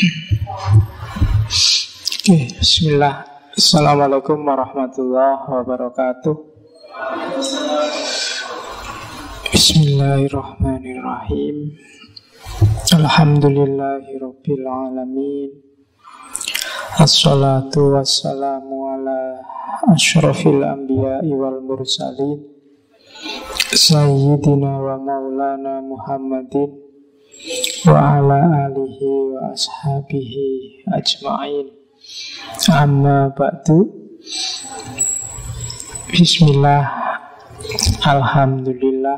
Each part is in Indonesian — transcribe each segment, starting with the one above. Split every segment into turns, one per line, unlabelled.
Oke, bismillah. Assalamualaikum warahmatullahi wabarakatuh. Bismillahirrahmanirrahim. Alhamdulillahirabbil alamin. Assalatu wassalamu ala asyrafil anbiya'i wal mursalin Sayyidina wa maulana Muhammadin wa ala alihi wa ashabihi ajma'in. Amma ba'du. Bismillah. Alhamdulillah.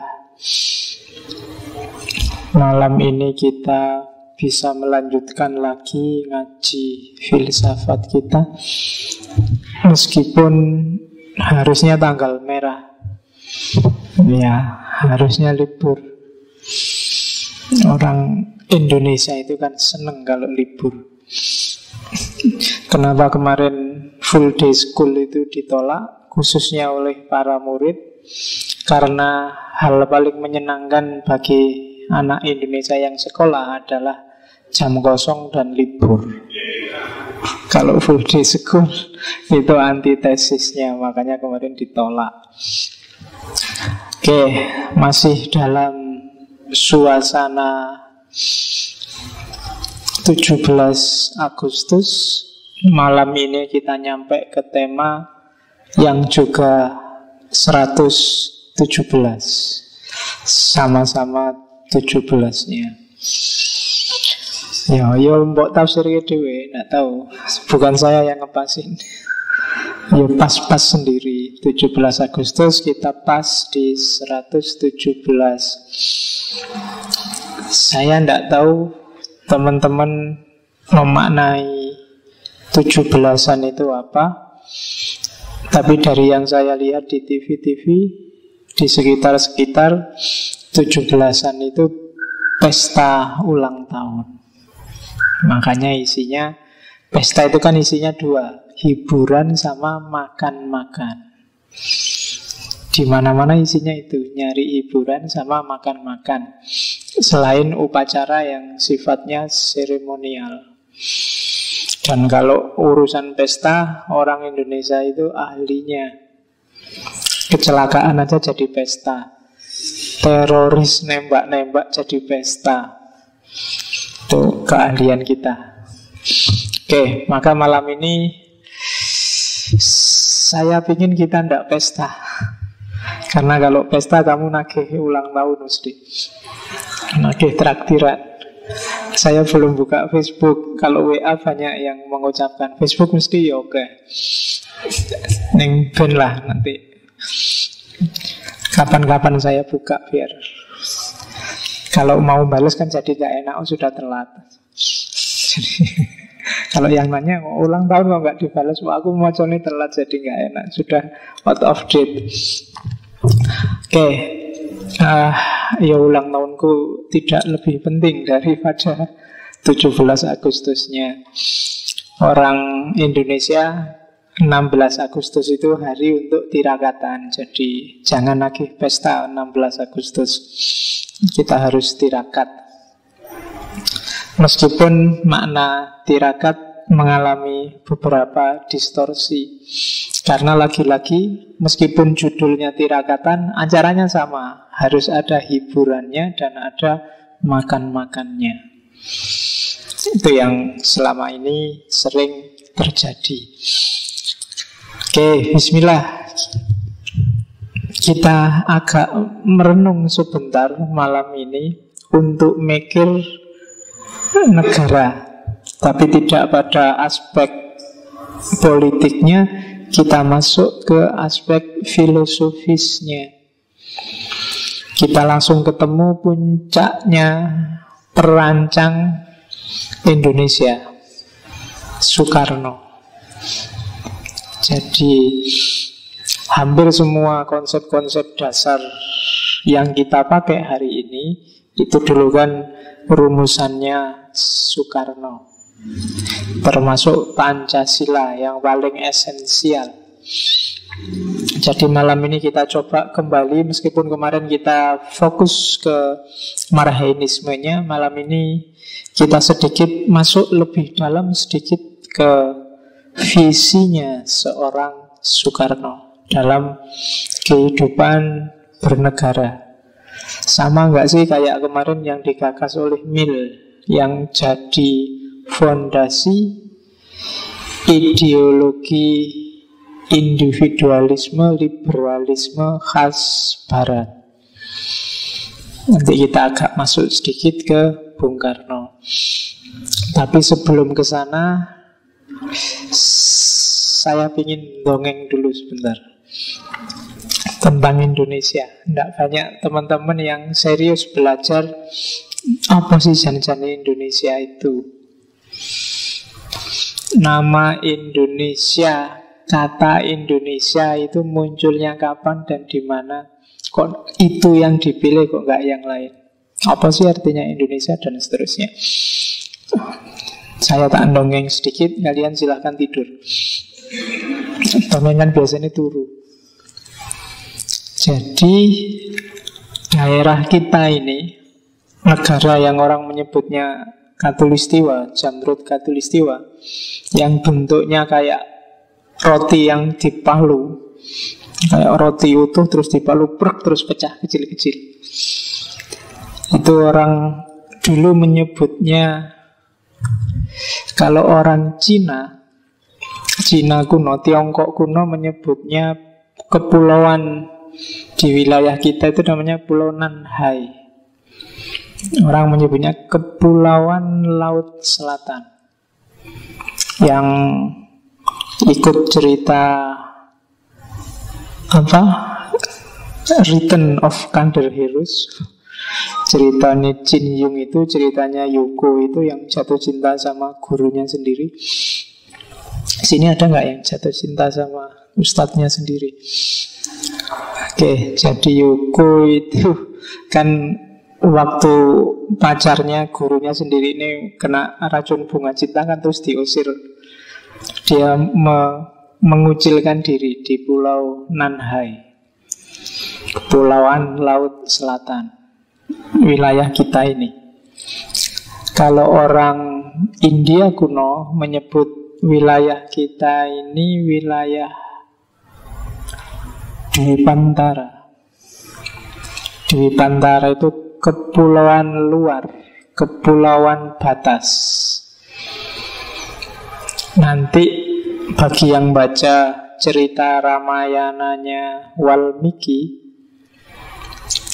Malam ini kita bisa melanjutkan lagi ngaji filsafat kita, meskipun harusnya tanggal merah. Ya, harusnya libur. Orang Indonesia itu kan seneng kalau libur. Kenapa kemarin full day school itu ditolak, khususnya oleh para murid? Karena hal paling menyenangkan bagi anak Indonesia yang sekolah adalah jam kosong dan libur. Kalau full day school itu antitesisnya, makanya kemarin ditolak. Oke, masih dalam suasana 17 Agustus. Malam ini kita nyampe ke tema yang juga 117. Sama-sama 17-nya. Ya mbok tafsir dhewe, enggak tahu. Bukan saya yang ngepasin. Ya pas-pas sendiri. 17 Agustus kita pas di 117. Saya enggak tahu teman-teman memaknai 17-an itu apa. Tapi dari yang saya lihat di TV-TV, di sekitar-sekitar, 17-an itu pesta ulang tahun. Makanya isinya, pesta itu kan isinya dua, hiburan sama makan-makan. Di mana-mana isinya itu, nyari hiburan sama makan-makan. Selain upacara yang sifatnya seremonial. Dan kalau urusan pesta, orang Indonesia itu ahlinya. Kecelakaan aja jadi pesta. Teroris nembak-nembak jadi pesta. Itu keahlian kita. Oke, maka malam ini saya pingin kita ndak pesta. Karena kalau pesta kamu nagih ulang tahun mesti, nagih traktiran. Saya belum buka Facebook. Kalau WA banyak yang mengucapkan. Facebook mesti ya oke. Neng ben lah nanti. Kapan-kapan saya buka biar kalau mau balas kan jadi gak enak. Oh sudah telat. Jadi kalau yang nanya ulang tahun kok gak dibalas, wah aku mau coni telat jadi gak enak. Sudah out of date. Oke. Ya ulang tahunku tidak lebih penting daripada 17 Agustusnya. Orang Indonesia 16 Agustus itu hari untuk tirakatan. Jadi jangan lagi pesta 16 Agustus. Kita harus tirakat. Meskipun makna tirakat mengalami beberapa distorsi. Karena lagi-lagi meskipun judulnya tirakatan, acaranya sama. Harus ada hiburannya dan ada makan-makannya. Itu yang selama ini sering terjadi. Oke, bismillah. Kita agak merenung sebentar malam ini untuk mikir negara. Tapi tidak pada aspek politiknya, kita masuk ke aspek filosofisnya. Kita langsung ketemu puncaknya perancang Indonesia, Soekarno. Jadi hampir semua konsep-konsep dasar yang kita pakai hari ini itu dulu kan rumusannya Soekarno. Termasuk Pancasila yang paling esensial. Jadi malam ini kita coba kembali, meskipun kemarin kita fokus ke marhainismenya, malam ini kita sedikit masuk lebih dalam sedikit ke visinya seorang Soekarno dalam kehidupan bernegara. Sama nggak sih kayak kemarin yang digagas oleh Mill, yang jadi fondasi ideologi individualisme, liberalisme khas Barat. Nanti kita agak masuk sedikit ke Bung Karno. Tapi sebelum ke sana, saya ingin dongeng dulu sebentar tentang Indonesia. Tidak banyak teman-teman yang serius belajar apa sih jan-jane Indonesia itu. Nama Indonesia, kata Indonesia itu munculnya kapan dan di mana? Kok itu yang dipilih, kok nggak yang lain? Apa sih artinya Indonesia dan seterusnya? Saya tak dongeng sedikit, kalian silahkan tidur. Dongengan biasanya turu. Jadi daerah kita ini, negara yang orang menyebutnya Katulistiwa, Jamrut Katulistiwa, yang bentuknya kayak roti yang dipalu, kayak roti utuh terus dipalu, terus pecah kecil-kecil. Itu orang dulu menyebutnya, kalau orang Cina kuno, Tiongkok kuno menyebutnya kepulauan di wilayah kita itu namanya Pulau Nanhai. Orang menyebutnya Kepulauan Laut Selatan. Yang ikut cerita Return of Thunder Heroes, ceritanya Jin Yung itu, ceritanya Yuko itu yang jatuh cinta sama gurunya sendiri. Sini ada nggak yang jatuh cinta sama ustadznya sendiri? Oke, jadi Yuko itu kan waktu pacarnya, gurunya sendiri ini kena racun bunga cinta kan, terus diusir. Dia mengucilkan diri di Pulau Nanhai, Kepulauan Laut Selatan, wilayah kita ini. Kalau orang India kuno menyebut wilayah kita ini wilayah Dwipantara. Dwipantara itu kepulauan luar, kepulauan batas. Nanti bagi yang baca cerita Ramayananya Walmiki,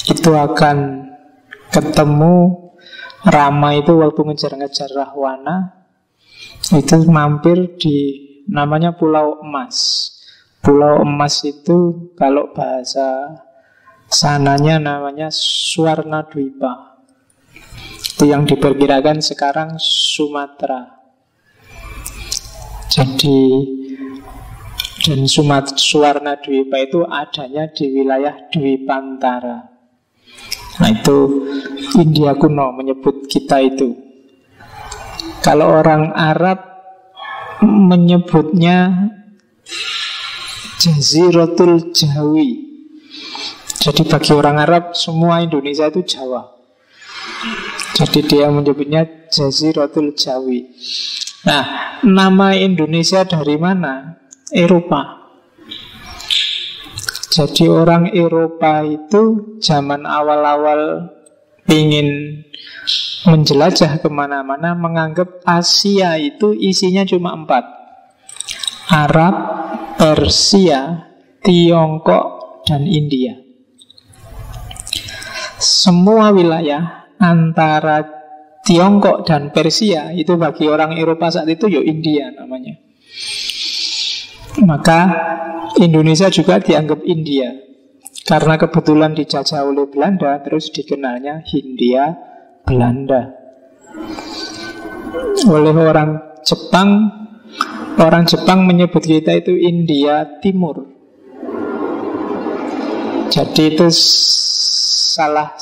itu akan ketemu Rama itu waktu ngejar-ngejar Rahwana, itu mampir di namanya Pulau Emas. Pulau Emas itu kalau bahasa sananya namanya Suwarna Dwipa. Itu yang diperkirakan sekarang Sumatera. Jadi dan Suwarna Dwipa itu adanya di wilayah Dwipantara. Nah itu India kuno menyebut kita itu. Kalau orang Arab menyebutnya Jaziratul Jawi. Jadi bagi orang Arab semua Indonesia itu Jawa. Jadi dia menyebutnya Jaziratul Jawi. Nah, nama Indonesia dari mana? Eropa. Jadi orang Eropa itu zaman awal-awal ingin menjelajah kemana-mana, menganggap Asia itu isinya cuma 4: Arab, Persia, Tiongkok, dan India. Semua wilayah antara Tiongkok dan Persia itu bagi orang Eropa saat itu ya India namanya. Maka Indonesia juga dianggap India karena kebetulan dijajah oleh Belanda, terus dikenalnya Hindia Belanda. Oleh orang Jepang menyebut kita itu India Timur. Jadi itu salah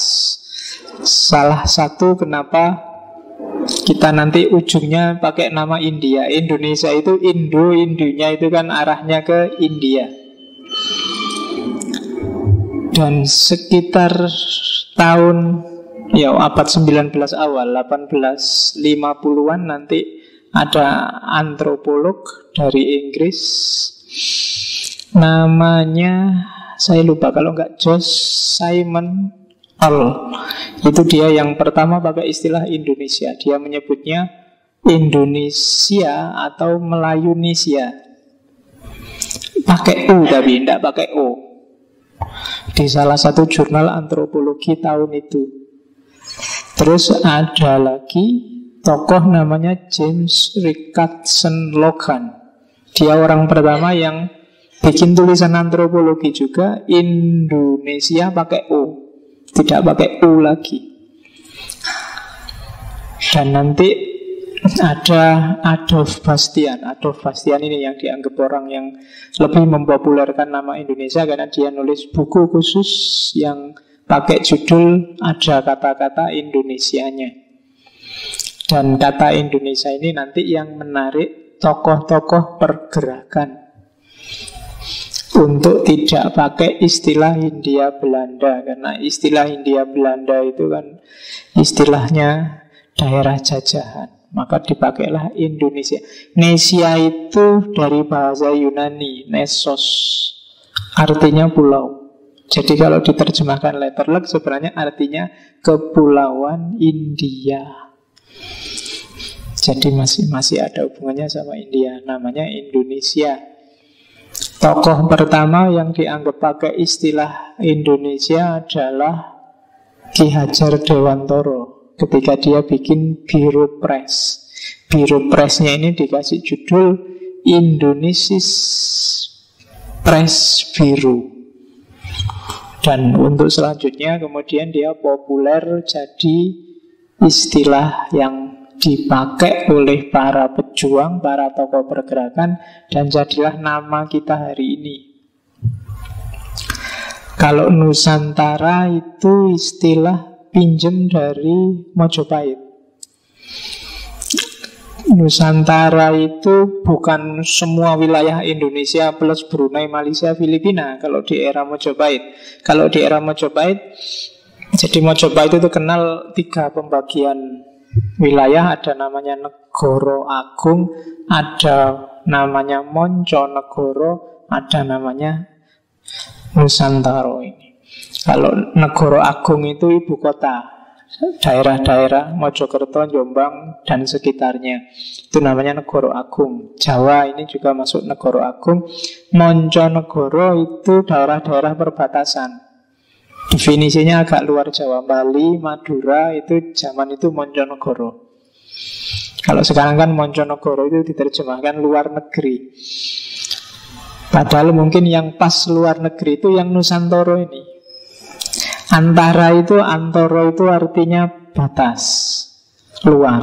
satu kenapa kita nanti ujungnya pakai nama India. Indonesia itu Indonya itu kan arahnya ke India. Dan sekitar tahun abad 19 awal, 1850-an nanti ada antropolog dari Inggris, namanya saya lupa, kalau nggak Josh Simon Earl. Itu dia yang pertama pakai istilah Indonesia. Dia menyebutnya Indonesia atau Melayunesia. Pakai U tapi tidak pakai O. Di salah satu jurnal antropologi tahun itu. Terus ada lagi tokoh namanya James Richardson Logan. Dia orang pertama yang bikin tulisan antropologi juga, Indonesia pakai O, tidak pakai U lagi. Dan nanti ada Adolf Bastian. Adolf Bastian ini yang dianggap orang yang lebih mempopulerkan nama Indonesia, karena dia nulis buku khusus yang pakai judul ada kata-kata Indonesianya. Dan kata Indonesia ini nanti yang menarik tokoh-tokoh pergerakan untuk tidak pakai istilah Hindia Belanda, karena istilah Hindia Belanda itu kan istilahnya daerah jajahan. Maka dipakailah Indonesia. Nesia itu dari bahasa Yunani, Nesos, artinya pulau. Jadi kalau diterjemahkan letterluck sebenarnya artinya kepulauan India. Jadi masih ada hubungannya sama India, namanya Indonesia. Tokoh pertama yang dianggap pakai istilah Indonesia adalah Ki Hajar Dewantoro ketika dia bikin Biro Press. Biro Pressnya ini dikasih judul Indonesis Press Bureau. Dan untuk selanjutnya kemudian dia populer jadi istilah yang dipakai oleh para pejuang, para tokoh pergerakan, dan jadilah nama kita hari ini. Kalau Nusantara itu istilah pinjem dari Mojopahit. Nusantara itu bukan semua wilayah Indonesia plus Brunei, Malaysia, Filipina kalau di era Mojopahit. Kalau di era Mojopahit, jadi Mojopahit itu kenal 3 pembagian wilayah. Ada namanya Negoro Agung, ada namanya Monconegoro, ada namanya Nusantara ini. Kalau Negoro Agung itu ibu kota, daerah-daerah Mojokerto, Jombang, dan sekitarnya. Itu namanya Negoro Agung. Jawa ini juga masuk Negoro Agung. Monconegoro itu daerah-daerah perbatasan. Definisinya agak luar Jawa. Bali, Madura itu zaman itu Monconegoro. Kalau sekarang kan Monconegoro itu diterjemahkan luar negeri. Padahal mungkin yang pas luar negeri itu yang Nusantara ini. Antara itu, antoro itu artinya batas, luar.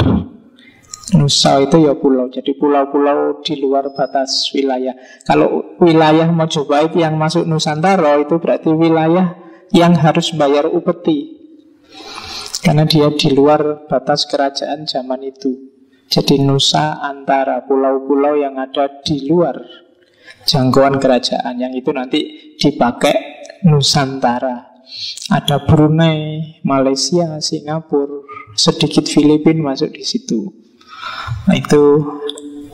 Nusa itu ya pulau, jadi pulau-pulau di luar batas wilayah. Kalau wilayah Mojopahit yang masuk Nusantara itu berarti wilayah yang harus bayar upeti, karena dia di luar batas kerajaan zaman itu. Jadi Nusa antara, pulau-pulau yang ada di luar jangkauan kerajaan, yang itu nanti dipakai Nusantara. Ada Brunei, Malaysia, Singapura, sedikit Filipina masuk di situ. Nah, itu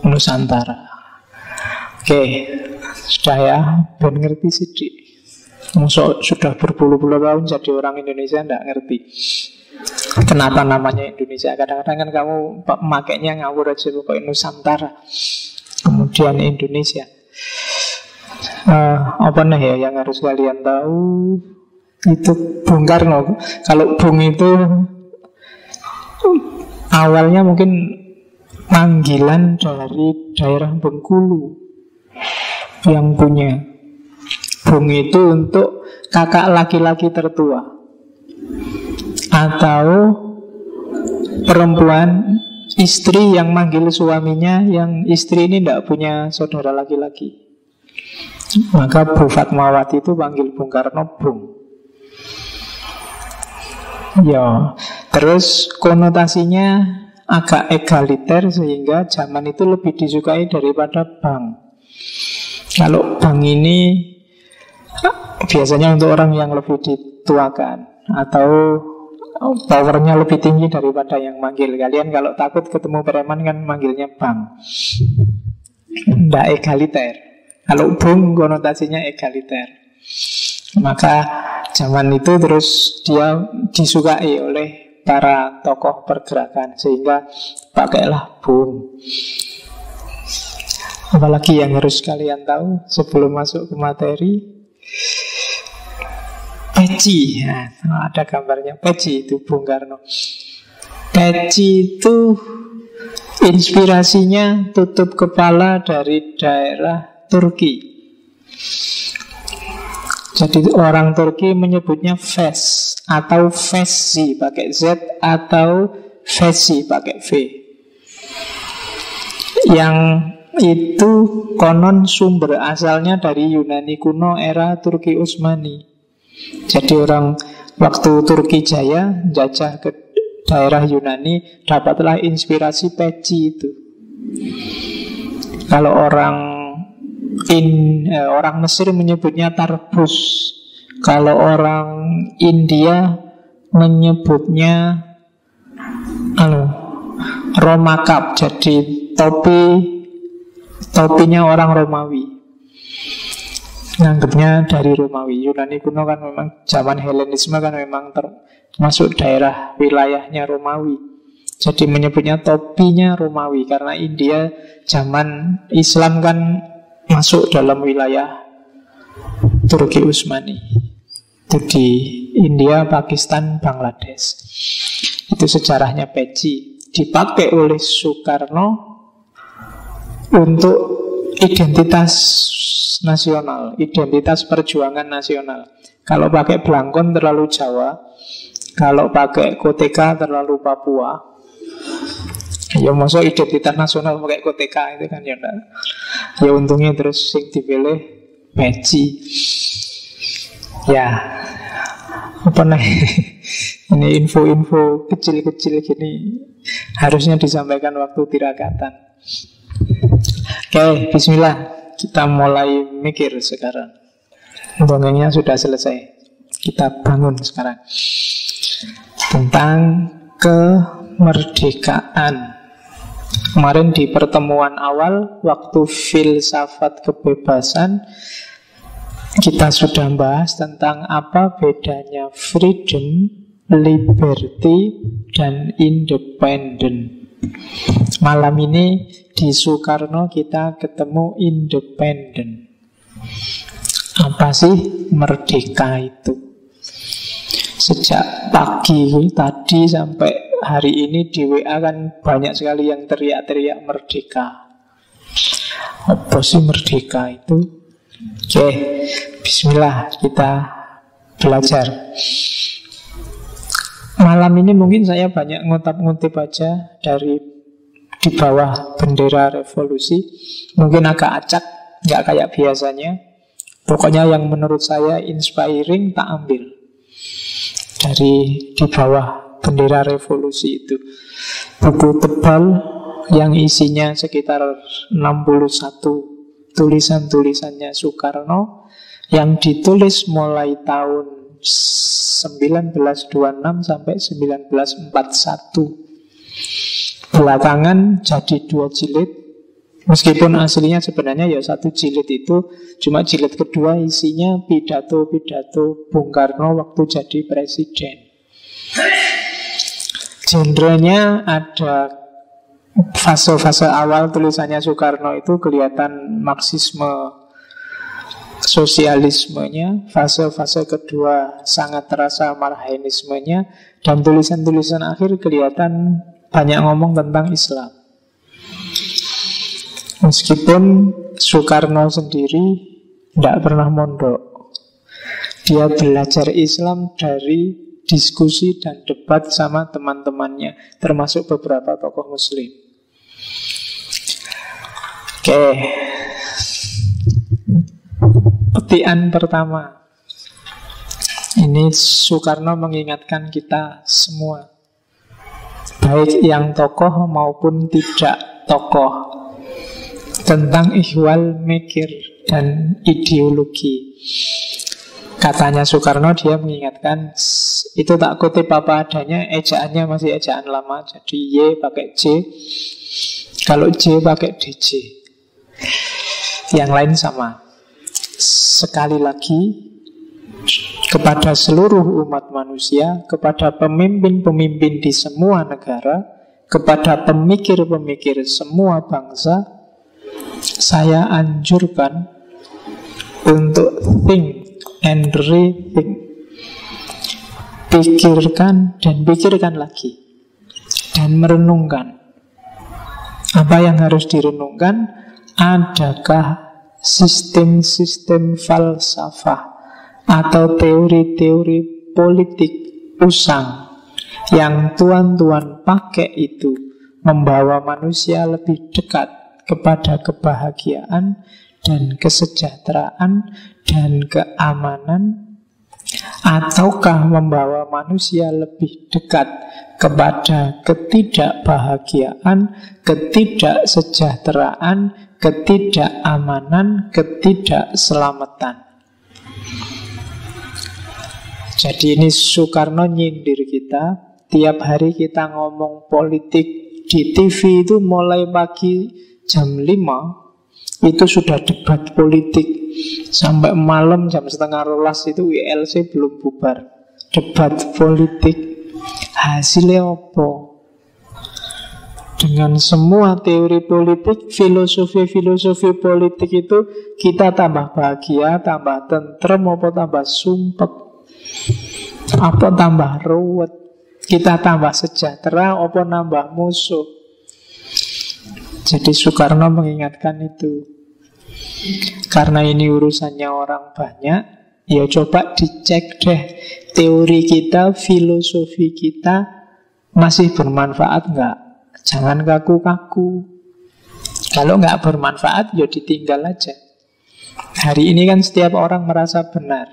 Nusantara. Oke, sudah ya, belum ngerti sidik. Sudah berpuluh-puluh tahun jadi orang Indonesia tidak ngerti kenapa namanya Indonesia. Kadang-kadang kan kamu makainya ngawur aja, pokoknya Nusantara, kemudian Indonesia. Apa nih ya yang harus kalian tahu? Itu Bung Karno. Kalau Bung itu awalnya mungkin panggilan dari daerah Bengkulu yang punya. Bung itu untuk kakak laki-laki tertua atau perempuan istri yang manggil suaminya, yang istri ini tidak punya saudara laki-laki. Maka Bu Fatmawati itu panggil Bung Karno Bung. Ya, terus konotasinya agak egaliter sehingga zaman itu lebih disukai daripada Bang. Kalau Bang ini Biasanya untuk orang yang lebih dituakan atau powernya lebih tinggi daripada yang manggil. Kalian kalau takut ketemu preman kan manggilnya bang. Nggak egaliter. Kalau bung konotasinya egaliter. Maka zaman itu terus dia disukai oleh para tokoh pergerakan, sehingga pakailah bung. Apalagi yang harus kalian tahu sebelum masuk ke materi, peci. Nah, ada gambarnya peci itu Bung Karno. Peci itu inspirasinya tutup kepala dari daerah Turki. Jadi orang Turki menyebutnya fes atau fesi pakai Z atau fesi pakai V. Yang itu konon sumber asalnya dari Yunani kuno era Turki Utsmani. Jadi orang waktu Turki Jaya jajah ke daerah Yunani, dapatlah inspirasi peci itu. Kalau orang Mesir menyebutnya tarbus. Kalau orang India menyebutnya romakap. Jadi topinya orang Romawi. Nganggapnya dari Romawi. Yunani kuno kan memang zaman Helenisme kan memang termasuk daerah wilayahnya Romawi. Jadi menyebutnya topinya Romawi karena India zaman Islam kan masuk dalam wilayah Turki Utsmani. Itu di India, Pakistan, Bangladesh. Itu sejarahnya peci. Dipakai oleh Soekarno untuk identitas nasional, identitas perjuangan nasional. Kalau pakai belangkon terlalu Jawa, kalau pakai koteka terlalu Papua. Ya maksud identitas nasional pakai koteka itu kan ya enggak. Ya untungnya terus yang dipilih peci. Ya apa nih? Ini info-info kecil-kecil gini harusnya disampaikan waktu tirakatan. Oke, bismillah. Kita mulai mikir sekarang. Dongengnya sudah selesai. Kita bangun sekarang. Tentang kemerdekaan. Kemarin di pertemuan awal, waktu filsafat kebebasan, kita sudah bahas tentang apa bedanya freedom, liberty, dan independent. Malam ini di Soekarno kita ketemu independent. Apa sih merdeka itu? Sejak pagi tadi sampai hari ini di WA kan banyak sekali yang teriak-teriak merdeka. Apa sih merdeka itu? Oke, bismillah kita belajar. Malam ini mungkin saya banyak ngutip-ngutip aja dari di bawah bendera revolusi. Mungkin agak acak, nggak kayak biasanya. Pokoknya yang menurut saya inspiring tak ambil dari di bawah bendera revolusi itu. Buku tebal yang isinya sekitar 61 tulisan-tulisannya Soekarno yang ditulis mulai tahun 1926 sampai 1941. Belakangan jadi 2 jilid. Meskipun aslinya sebenarnya ya 1 jilid itu, cuma jilid kedua isinya pidato-pidato Bung Karno waktu jadi presiden. Genrenya ada fase-fase awal tulisannya Soekarno itu kelihatan Marxisme sosialismenya, fase-fase kedua sangat terasa marxismenya, dan tulisan-tulisan akhir kelihatan banyak ngomong tentang Islam. Meskipun Soekarno sendiri tidak pernah mondok, dia belajar Islam dari diskusi dan debat sama teman-temannya, termasuk beberapa tokoh Muslim. Oke. Petian pertama. Ini Soekarno mengingatkan kita semua, baik yang tokoh maupun tidak tokoh, tentang ihwal mikir dan ideologi. Katanya Soekarno, dia mengingatkan, itu tak kutip apa adanya, ejaannya masih ejaan lama. Jadi Y pakai J, kalau J pakai DJ. Yang lain sama. Sekali lagi, kepada seluruh umat manusia, kepada pemimpin-pemimpin di semua negara, kepada pemikir-pemikir semua bangsa, saya anjurkan untuk think and rethink. Pikirkan dan pikirkan lagi, dan merenungkan. Apa yang harus direnungkan? Adakah sistem-sistem falsafah atau teori-teori politik usang yang tuan-tuan pakai itu membawa manusia lebih dekat kepada kebahagiaan dan kesejahteraan dan keamanan, ataukah membawa manusia lebih dekat kepada ketidakbahagiaan, ketidaksejahteraan, ketidakamanan, ketidakselamatan. Jadi ini Soekarno nyindir kita. Tiap hari kita ngomong politik di TV itu mulai pagi jam 5 itu sudah debat politik. Sampai malam jam 11:30 itu ILC belum bubar. Debat politik. Hasilnya apa? Dengan semua teori politik, filosofi politik itu, kita tambah bahagia, tambah tentrem, apa tambah sumpek, apa tambah ruwet. Kita tambah sejahtera, apa nambah musuh. Jadi Soekarno mengingatkan itu. Karena ini urusannya orang banyak, ya coba dicek deh, teori kita, filosofi kita masih bermanfaat nggak? Jangan kaku-kaku. Kalau nggak bermanfaat, ya ditinggal aja. Hari ini kan setiap orang merasa benar.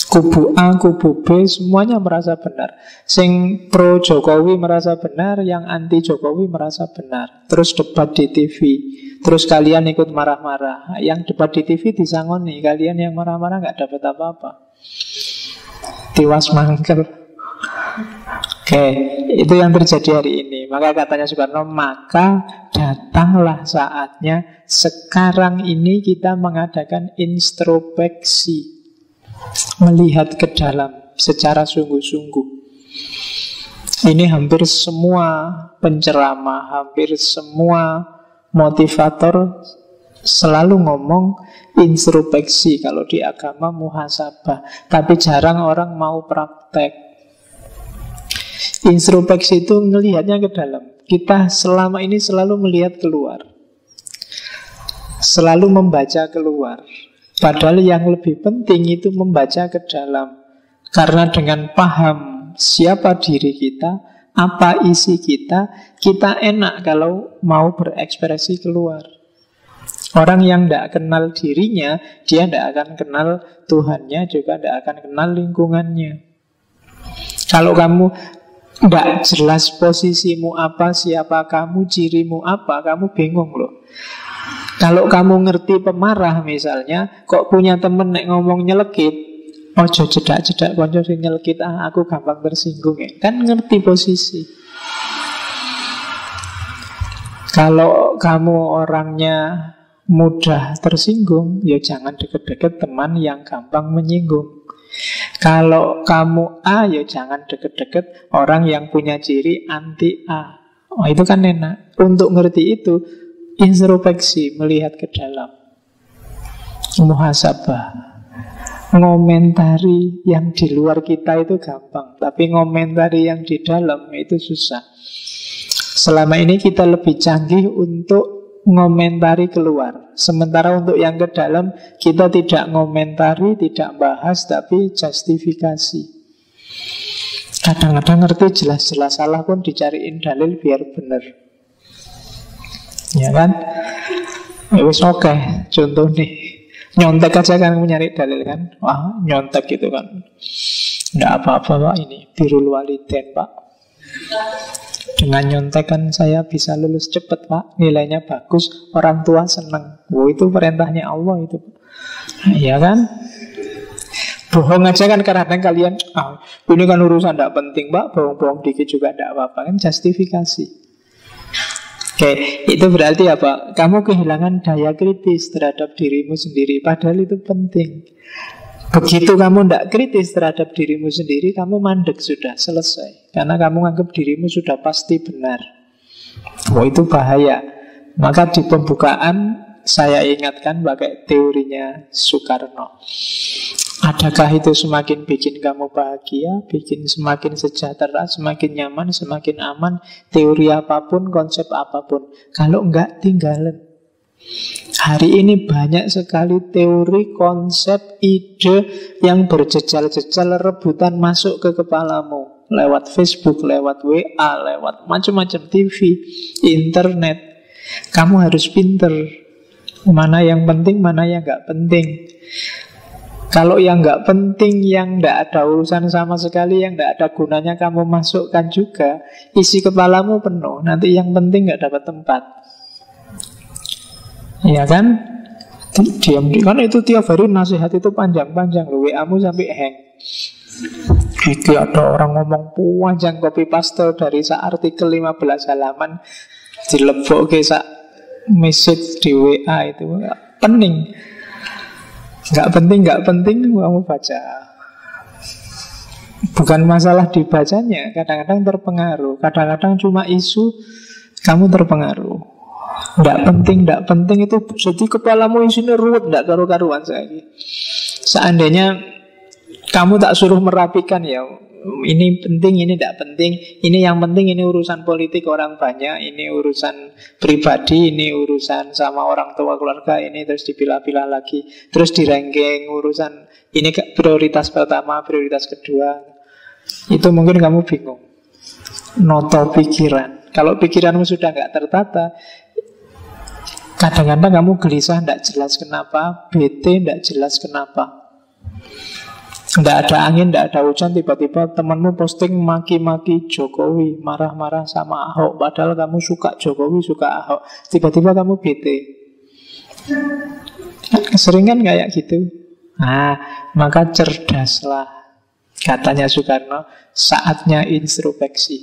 Kubu A, kubu B, semuanya merasa benar. Sing pro Jokowi merasa benar, yang anti Jokowi merasa benar. Terus debat di TV, terus kalian ikut marah-marah. Yang debat di TV disangoni, kalian yang marah-marah nggak dapat apa-apa. Tiwas mangkel. Oke, itu yang terjadi hari ini. Maka katanya Soekarno, maka datanglah saatnya sekarang ini kita mengadakan introspeksi, melihat ke dalam secara sungguh-sungguh. Ini hampir semua penceramah, hampir semua motivator selalu ngomong introspeksi. Kalau di agama muhasabah, tapi jarang orang mau praktek. Introspeksi itu melihatnya ke dalam. Kita selama ini selalu melihat keluar, selalu membaca keluar. Padahal yang lebih penting itu membaca ke dalam. Karena dengan paham siapa diri kita, apa isi kita, kita enak kalau mau berekspresi keluar. Orang yang tidak kenal dirinya, dia tidak akan kenal Tuhannya, juga tidak akan kenal lingkungannya. Kalau kamu tidak jelas posisimu apa, siapa kamu, cirimu apa, kamu bingung loh. Kalau kamu ngerti pemarah misalnya, kok punya temen nek ngomong nyelekit, ojo jedak-jedak konco sing nyelekit, aku gampang tersinggung ya. Kan ngerti posisi. Kalau kamu orangnya mudah tersinggung, ya jangan deket-deket teman yang gampang menyinggung. Kalau kamu A, ya jangan deket-deket orang yang punya ciri anti A. Oh, itu kan enak. Untuk ngerti itu, introspeksi, melihat ke dalam, muhasabah, ngomentari yang di luar kita itu gampang, tapi ngomentari yang di dalam itu susah. Selama ini kita lebih canggih untuk ngomentari keluar, sementara untuk yang ke dalam kita tidak ngomentari, tidak bahas, tapi justifikasi. Kadang-kadang ngerti jelas-jelas salah pun dicariin dalil biar benar. Ya kan? Wis oke, contoh nih. Nyontek aja kan nyari dalil kan. Wah, nyontek gitu kan. Nggak apa-apa Pak, ini birrul walidain Pak. Dengan nyontek kan saya bisa lulus cepat Pak, nilainya bagus, orang tua senang. Oh, itu perintahnya Allah itu. Iya kan? Bohong aja kan kadang kalian, ini kan urusan tidak penting Pak, bohong-bohong dikit juga tidak apa-apa, kan justifikasi. Oke, itu berarti apa? Kamu kehilangan daya kritis terhadap dirimu sendiri, padahal itu penting. Begitu kamu tidak kritis terhadap dirimu sendiri, kamu mandek sudah, selesai. Karena kamu anggap dirimu sudah pasti benar. Wah, itu bahaya. Maka di pembukaan saya ingatkan pakai teorinya Soekarno. Adakah itu semakin bikin kamu bahagia, bikin semakin sejahtera, semakin nyaman, semakin aman, teori apapun, konsep apapun? Kalau enggak, tinggalan. Hari ini banyak sekali teori, konsep, ide yang berjejal-jejal rebutan masuk ke kepalamu. Lewat Facebook, lewat WA, lewat macam-macam TV, internet. Kamu harus pinter. Mana yang penting, mana yang enggak penting. Kalau yang nggak penting, yang nggak ada urusan sama sekali, yang nggak ada gunanya kamu masukkan juga, isi kepalamu penuh. Nanti yang penting nggak dapat tempat. Iya kan? Diam kan itu tiap hari nasihat itu panjang-panjang loh. WA-mu sampai hang. Itu ada orang ngomong panjang copy paste dari artikel 15 halaman dilebok ke message di WA itu pening. Nggak penting kamu baca. Bukan masalah dibacanya, kadang-kadang terpengaruh. Kadang-kadang cuma isu, kamu terpengaruh. Nggak penting itu jadi kepalamu isinya ruwet, nggak karu-karuan saya. Seandainya kamu tak suruh merapikan ya, ini penting, ini tidak penting, ini yang penting, ini urusan politik orang banyak, ini urusan pribadi, ini urusan sama orang tua keluarga, ini terus dipilah-pilah lagi, terus di-ranking urusan ini prioritas pertama, prioritas kedua. Itu mungkin kamu bingung, noto pikiran. Kalau pikiranmu sudah nggak tertata, kadang-kadang kamu gelisah, tidak jelas kenapa, bete, tidak jelas kenapa. Tidak ada angin, tidak ada hujan, tiba-tiba temanmu posting maki-maki Jokowi, marah-marah sama Ahok, padahal kamu suka Jokowi, suka Ahok. Tiba-tiba kamu bete. Sering kan kayak gitu. Maka cerdaslah. Katanya Soekarno, saatnya introspeksi.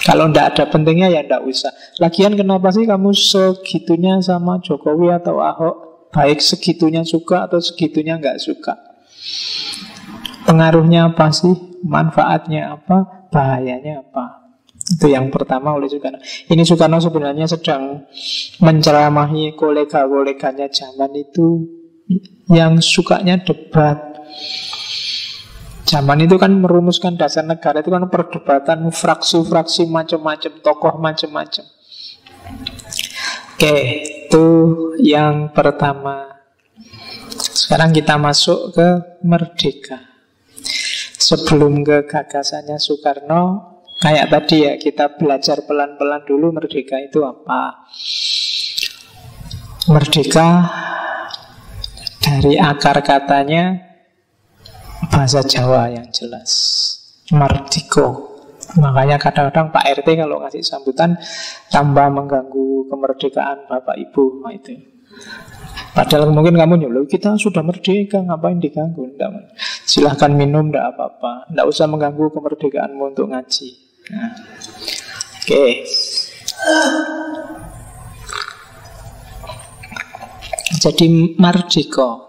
Kalau tidak ada pentingnya ya tidak usah. Lagian kenapa sih kamu segitunya sama Jokowi atau Ahok? Baik segitunya suka atau segitunya nggak suka. Pengaruhnya apa sih? Manfaatnya apa? Bahayanya apa? Itu yang pertama oleh Soekarno. Ini Soekarno sebenarnya sedang menceramahi kolega-koleganya zaman itu yang sukanya debat. Zaman itu kan merumuskan dasar negara itu kan perdebatan fraksi-fraksi macam-macam, tokoh macam-macam. Oke, itu yang pertama. Sekarang kita masuk ke merdeka. Sebelum ke gagasannya Soekarno, kayak tadi ya, kita belajar pelan-pelan dulu merdeka itu apa. Merdeka dari akar katanya bahasa Jawa yang jelas, mardiko. Makanya kadang-kadang Pak RT kalau ngasih sambutan tambah mengganggu kemerdekaan Bapak Ibu. Itu padahal mungkin kamu nyuruh, kita sudah merdeka, ngapain diganggu? Nggak. Silahkan minum, tidak apa-apa. Tidak usah mengganggu kemerdekaanmu untuk ngaji. Oke. Jadi Mardiko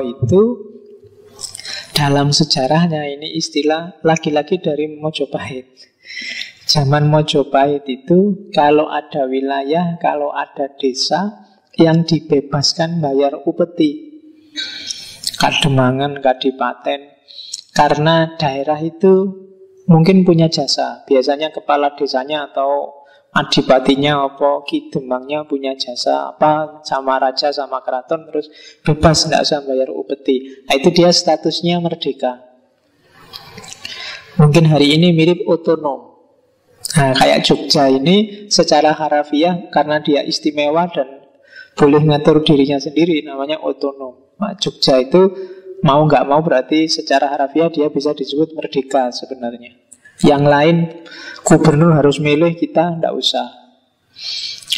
itu dalam sejarahnya ini istilah lagi-lagi dari Mojopahit. Zaman Mojopahit itu kalau ada wilayah, kalau ada desa yang dibebaskan bayar upeti, Kademangan, Kadipaten, karena daerah itu mungkin punya jasa. Biasanya kepala desanya atau adipatinya apa, kidemangnya punya jasa apa sama raja sama keraton, terus bebas, tidak usah bayar upeti. Itu dia statusnya merdeka. Mungkin hari ini mirip otonom. Kayak Jogja ini secara harafiah karena dia istimewa dan boleh ngatur dirinya sendiri, namanya otonom. Jogja itu mau nggak mau berarti secara harafiah dia bisa disebut merdeka sebenarnya. Yang lain gubernur harus milih, kita nggak usah,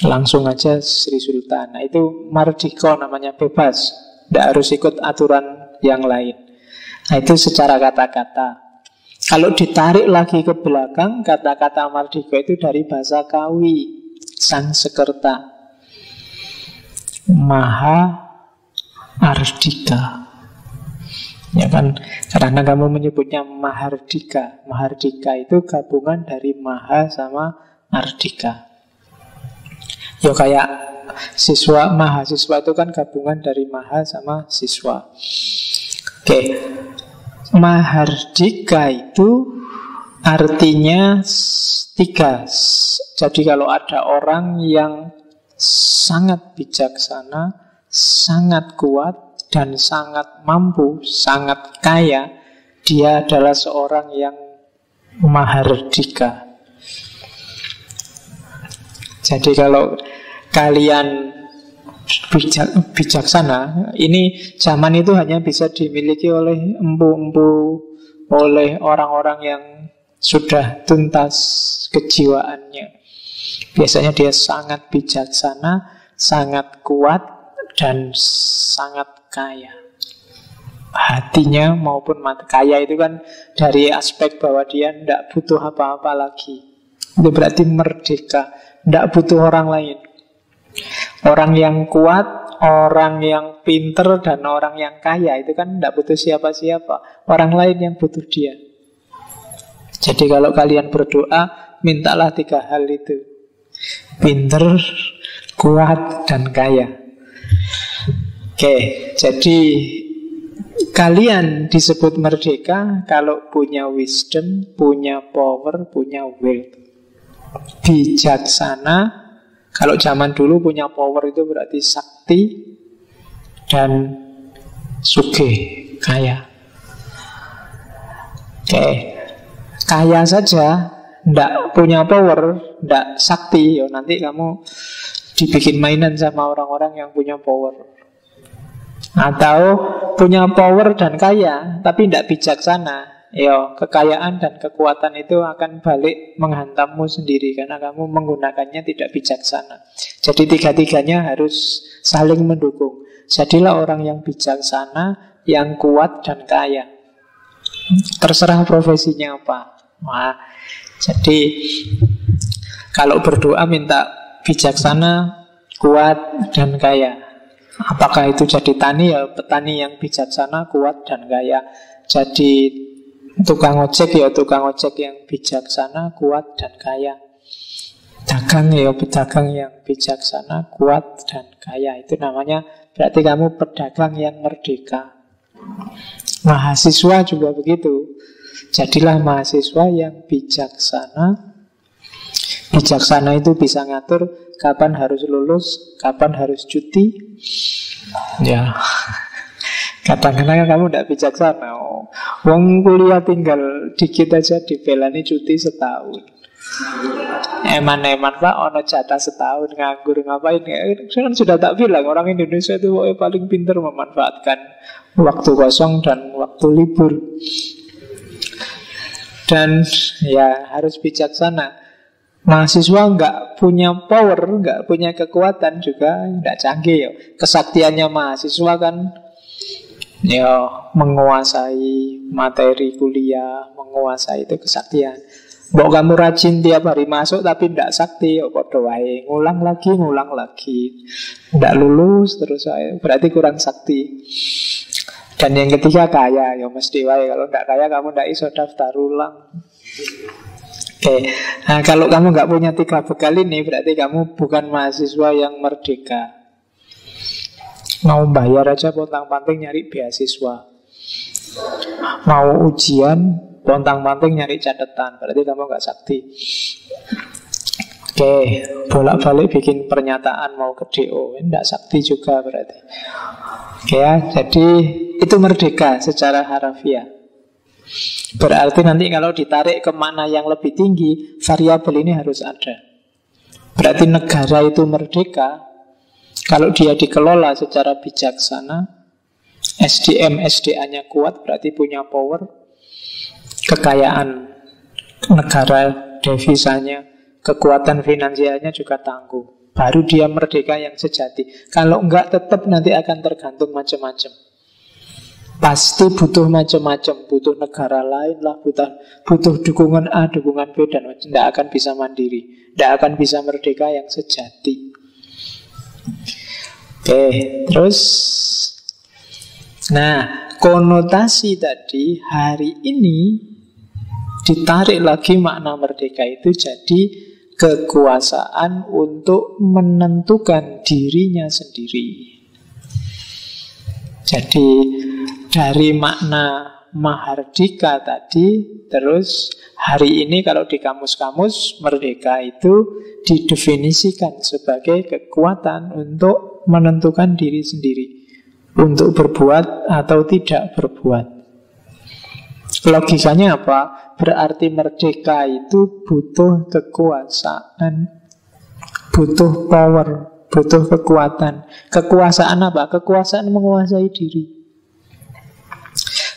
langsung aja Sri Sultan. Itu mardiko namanya, bebas, nggak harus ikut aturan yang lain. Nah, itu secara kata-kata. Kalau ditarik lagi ke belakang, kata-kata mardika itu dari bahasa Kawi, Sangsekerta. Maha Ardika. Ya kan, karena kamu menyebutnya Mahardika. Mahardika itu gabungan dari Maha sama Ardika. Ya kayak siswa, mahasiswa itu kan gabungan dari Maha sama siswa. Oke. Mahardika itu artinya 3. Jadi kalau ada orang yang sangat bijaksana, sangat kuat, dan sangat mampu, sangat kaya, dia adalah seorang yang mahardika. Jadi kalau kalian bijaksana, ini zaman itu hanya bisa dimiliki oleh empu-empu, oleh orang-orang yang sudah tuntas kejiwaannya. Biasanya dia sangat bijaksana, sangat kuat, dan sangat kaya. Hatinya maupun mata. Kaya itu kan dari aspek bahwa dia tidak butuh apa-apa lagi. Itu berarti merdeka, tidak butuh orang lain. Orang yang kuat, orang yang pinter, dan orang yang kaya itu kan tidak butuh siapa-siapa. Orang lain yang butuh dia. Jadi kalau kalian berdoa, mintalah 3 hal itu: pinter, kuat, dan kaya. Oke, jadi kalian disebut merdeka kalau punya wisdom, punya power, punya will. Bijaksana, kalau zaman dulu punya power itu berarti sakti, dan sugih, kaya. Oke, kaya saja, ndak punya power, ndak sakti, nanti kamu dibikin mainan sama orang-orang yang punya power. Atau punya power dan kaya tapi tidak bijaksana, kekayaan dan kekuatan itu akan balik menghantammu sendiri karena kamu menggunakannya tidak bijaksana. Jadi 3-tiganya harus saling mendukung. Jadilah orang yang bijaksana, yang kuat dan kaya. Terserah profesinya apa. Jadi kalau berdoa minta bijaksana, kuat, dan kaya. Apakah itu jadi tani? Ya petani yang bijaksana, kuat, dan kaya. Jadi tukang ojek, ya tukang ojek yang bijaksana, kuat, dan kaya. Dagang, ya pedagang yang bijaksana, kuat, dan kaya. Itu namanya berarti kamu pedagang yang merdeka. Mahasiswa juga begitu. Jadilah mahasiswa yang bijaksana. Bijaksana itu bisa ngatur kapan harus lulus, kapan harus cuti. Ya, kadang-kadang kamu tidak bijaksana. Wong kuliah tinggal dikit aja dibelani cuti setahun. Eman-eman Pak, ono jatah setahun nganggur ngapain? Kan sudah tak bilang orang Indonesia itu paling pintar memanfaatkan waktu kosong dan waktu libur. Dan ya harus bijaksana. Mahasiswa nggak punya power, nggak punya kekuatan juga nggak canggih ya. Kesaktiannya mahasiswa kan menguasai materi kuliah, menguasai itu kesaktian. Mbok kamu rajin tiap hari masuk tapi ndak sakti, podo wae, ngulang lagi, ndak lulus terus wae, berarti kurang sakti. Dan yang ketiga kaya, mesti wae, kalau ndak kaya kamu ndak iso daftar ulang. Oke, nah kalau kamu nggak punya 3 bekal ini berarti kamu bukan mahasiswa yang merdeka. Mau bayar aja pontang-panting nyari beasiswa, mau ujian pontang-panting nyari catatan, berarti kamu nggak sakti. Oke, bolak-balik bikin pernyataan mau ke DO, nggak sakti juga berarti. Oke ya, jadi itu merdeka secara harafiah. Berarti nanti kalau ditarik ke mana yang lebih tinggi, variabel ini harus ada. Berarti negara itu merdeka kalau dia dikelola secara bijaksana, SDA-nya kuat, berarti punya power, kekayaan negara, devisanya, kekuatan finansialnya juga tangguh. Baru dia merdeka yang sejati. Kalau enggak tetap nanti akan tergantung macam-macam. Pasti butuh macam-macam, butuh negara lain lah, butuh dukungan A, dukungan B, dan tidak akan bisa mandiri, tidak akan bisa merdeka yang sejati. Oke, terus, nah, konotasi tadi hari ini ditarik lagi makna merdeka itu jadi kekuasaan untuk menentukan dirinya sendiri. Jadi dari makna mahardika tadi, terus hari ini kalau di kamus-kamus merdeka itu didefinisikan sebagai kekuatan untuk menentukan diri sendiri, untuk berbuat atau tidak berbuat. Logikanya apa? Berarti merdeka itu butuh kekuasaan, butuh power, butuh kekuatan. Kekuasaan apa? Kekuasaan menguasai diri.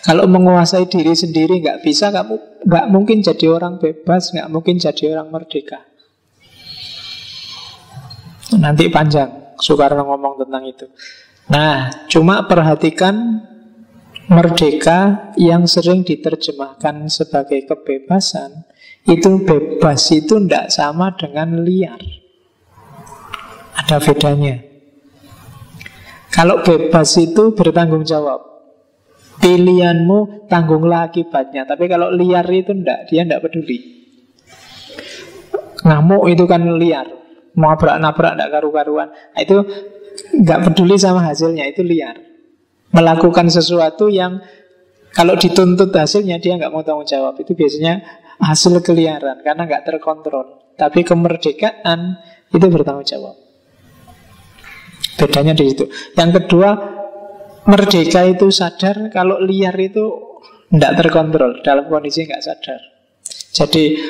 Kalau menguasai diri sendiri nggak bisa, kamu nggak mungkin jadi orang bebas, nggak mungkin jadi orang merdeka. Nanti panjang Soekarno ngomong tentang itu. Nah, cuma perhatikan merdeka yang sering diterjemahkan sebagai kebebasan, itu bebas itu tidak sama dengan liar. Ada bedanya. Kalau bebas itu bertanggung jawab, pilihanmu tanggunglah akibatnya. Tapi kalau liar itu tidak, dia tidak peduli. Ngamuk itu kan liar, mau nabrak tidak karu-karuan, itu nggak peduli sama hasilnya, itu liar. Melakukan sesuatu yang kalau dituntut hasilnya dia nggak mau tanggung jawab, itu biasanya hasil keliaran karena nggak terkontrol. Tapi kemerdekaan itu bertanggung jawab. Bedanya di situ. Yang kedua, merdeka itu sadar, kalau liar itu tidak terkontrol, dalam kondisi nggak sadar. Jadi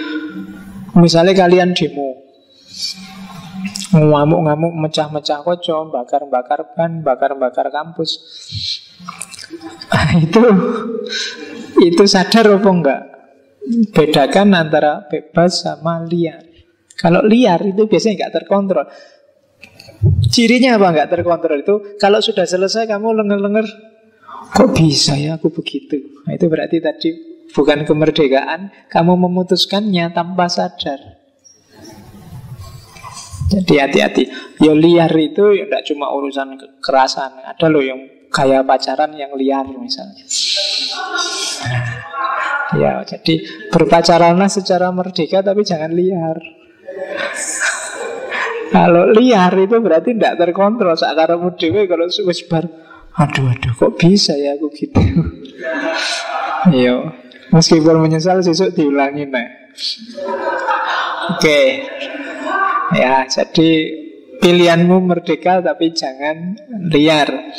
misalnya kalian demo, ngamuk-ngamuk, mecah-mecah kocok, bakar-bakar ban, bakar-bakar kampus. Itu sadar apa enggak? Bedakan antara bebas sama liar. Kalau liar itu biasanya enggak terkontrol. Cirinya apa enggak terkontrol itu? Kalau sudah selesai kamu lenger-lenger, kok bisa ya aku begitu? Nah, itu berarti tadi bukan kemerdekaan, kamu memutuskannya tanpa sadar. Jadi hati-hati. Ya liar itu ya tidak cuma urusan kekerasan. Ada loh yang kayak pacaran yang liar misalnya. Ya, jadi berpacaranlah secara merdeka tapi jangan liar. Kalau liar itu berarti tidak terkontrol. Sakaramu dhewe kalau wis bar, aduh kok bisa ya aku gitu. Yo, meskipun menyesal sesuk diulangin nah. Oke. Ya, jadi pilihanmu merdeka tapi jangan liar.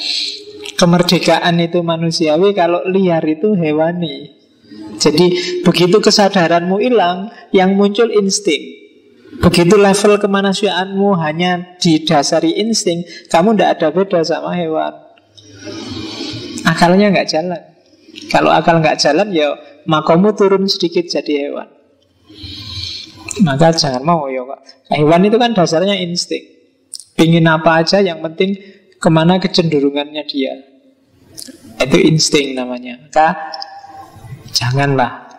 Kemerdekaan itu manusiawi, kalau liar itu hewani. Jadi begitu kesadaranmu hilang, yang muncul insting. Begitu level kemanusiaanmu hanya didasari insting, kamu tidak ada beda sama hewan. Akalnya nggak jalan. Kalau akal nggak jalan, ya makomu turun sedikit jadi hewan. Maka jangan mau ya Kak. Hewan itu kan dasarnya insting. Pingin apa aja, yang penting kemana kecenderungannya dia. Itu insting namanya. Maka janganlah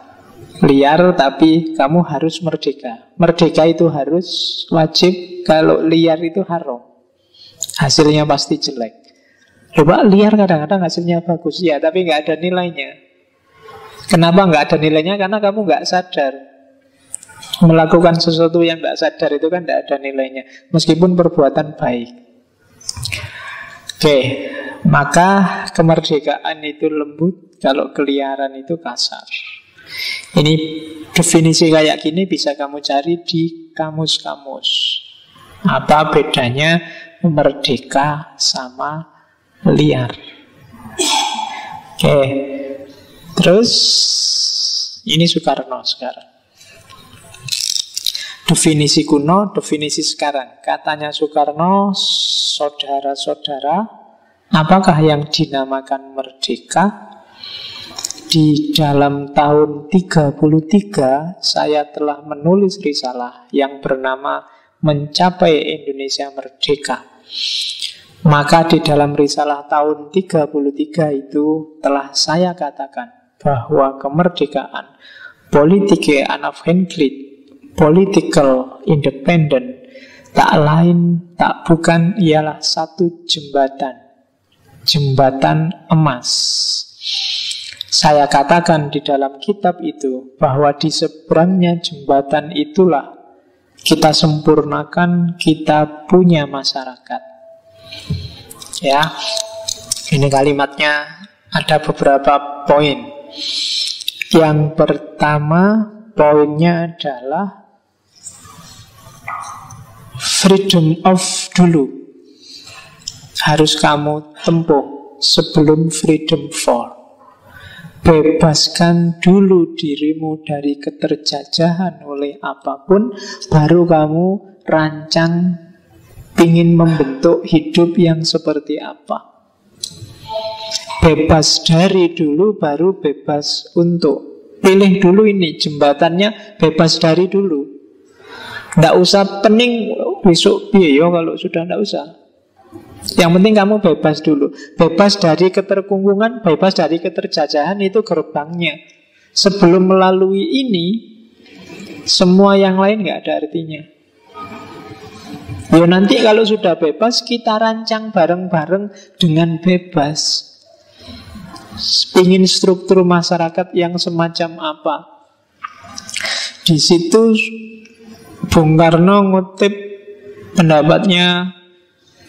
liar, tapi kamu harus merdeka. Merdeka itu harus wajib. Kalau liar itu haram, hasilnya pasti jelek. Coba liar kadang-kadang hasilnya bagus, ya, tapi nggak ada nilainya. Kenapa nggak ada nilainya? Karena kamu nggak sadar. Melakukan sesuatu yang tidak sadar itu kan tidak ada nilainya, meskipun perbuatan baik. Oke, maka kemerdekaan itu lembut, kalau keliaran itu kasar. Ini definisi kayak gini bisa kamu cari di kamus-kamus. Apa bedanya merdeka sama liar? Oke, terus ini Soekarno sekarang. Definisi kuno, definisi sekarang. Katanya Soekarno, saudara-saudara, apakah yang dinamakan merdeka? Di dalam tahun 33 saya telah menulis risalah yang bernama Mencapai Indonesia Merdeka. Maka di dalam risalah tahun 33 itu telah saya katakan bahwa kemerdekaan politike unafhankelijk, political independent, tak lain, tak bukan ialah satu jembatan. Jembatan emas. Saya katakan di dalam kitab itu bahwa di seberangnya jembatan itulah kita sempurnakan, kita punya masyarakat. Ya, ini kalimatnya ada beberapa poin. Yang pertama, poinnya adalah freedom of dulu harus kamu tempuh sebelum freedom for. Bebaskan dulu dirimu dari keterjajahan oleh apapun, baru kamu rancang ingin membentuk hidup yang seperti apa. Bebas dari dulu, baru bebas untuk. Pilih dulu ini, jembatannya bebas dari dulu. Nggak usah pening, besok biaya kalau sudah nggak usah. Yang penting kamu bebas dulu. Bebas dari keterkungkungan, bebas dari keterjajahan, itu gerbangnya. Sebelum melalui ini, semua yang lain nggak ada artinya. Ya nanti kalau sudah bebas, kita rancang bareng-bareng dengan bebas. Ingin struktur masyarakat yang semacam apa? Di situ Bung Karno ngutip pendapatnya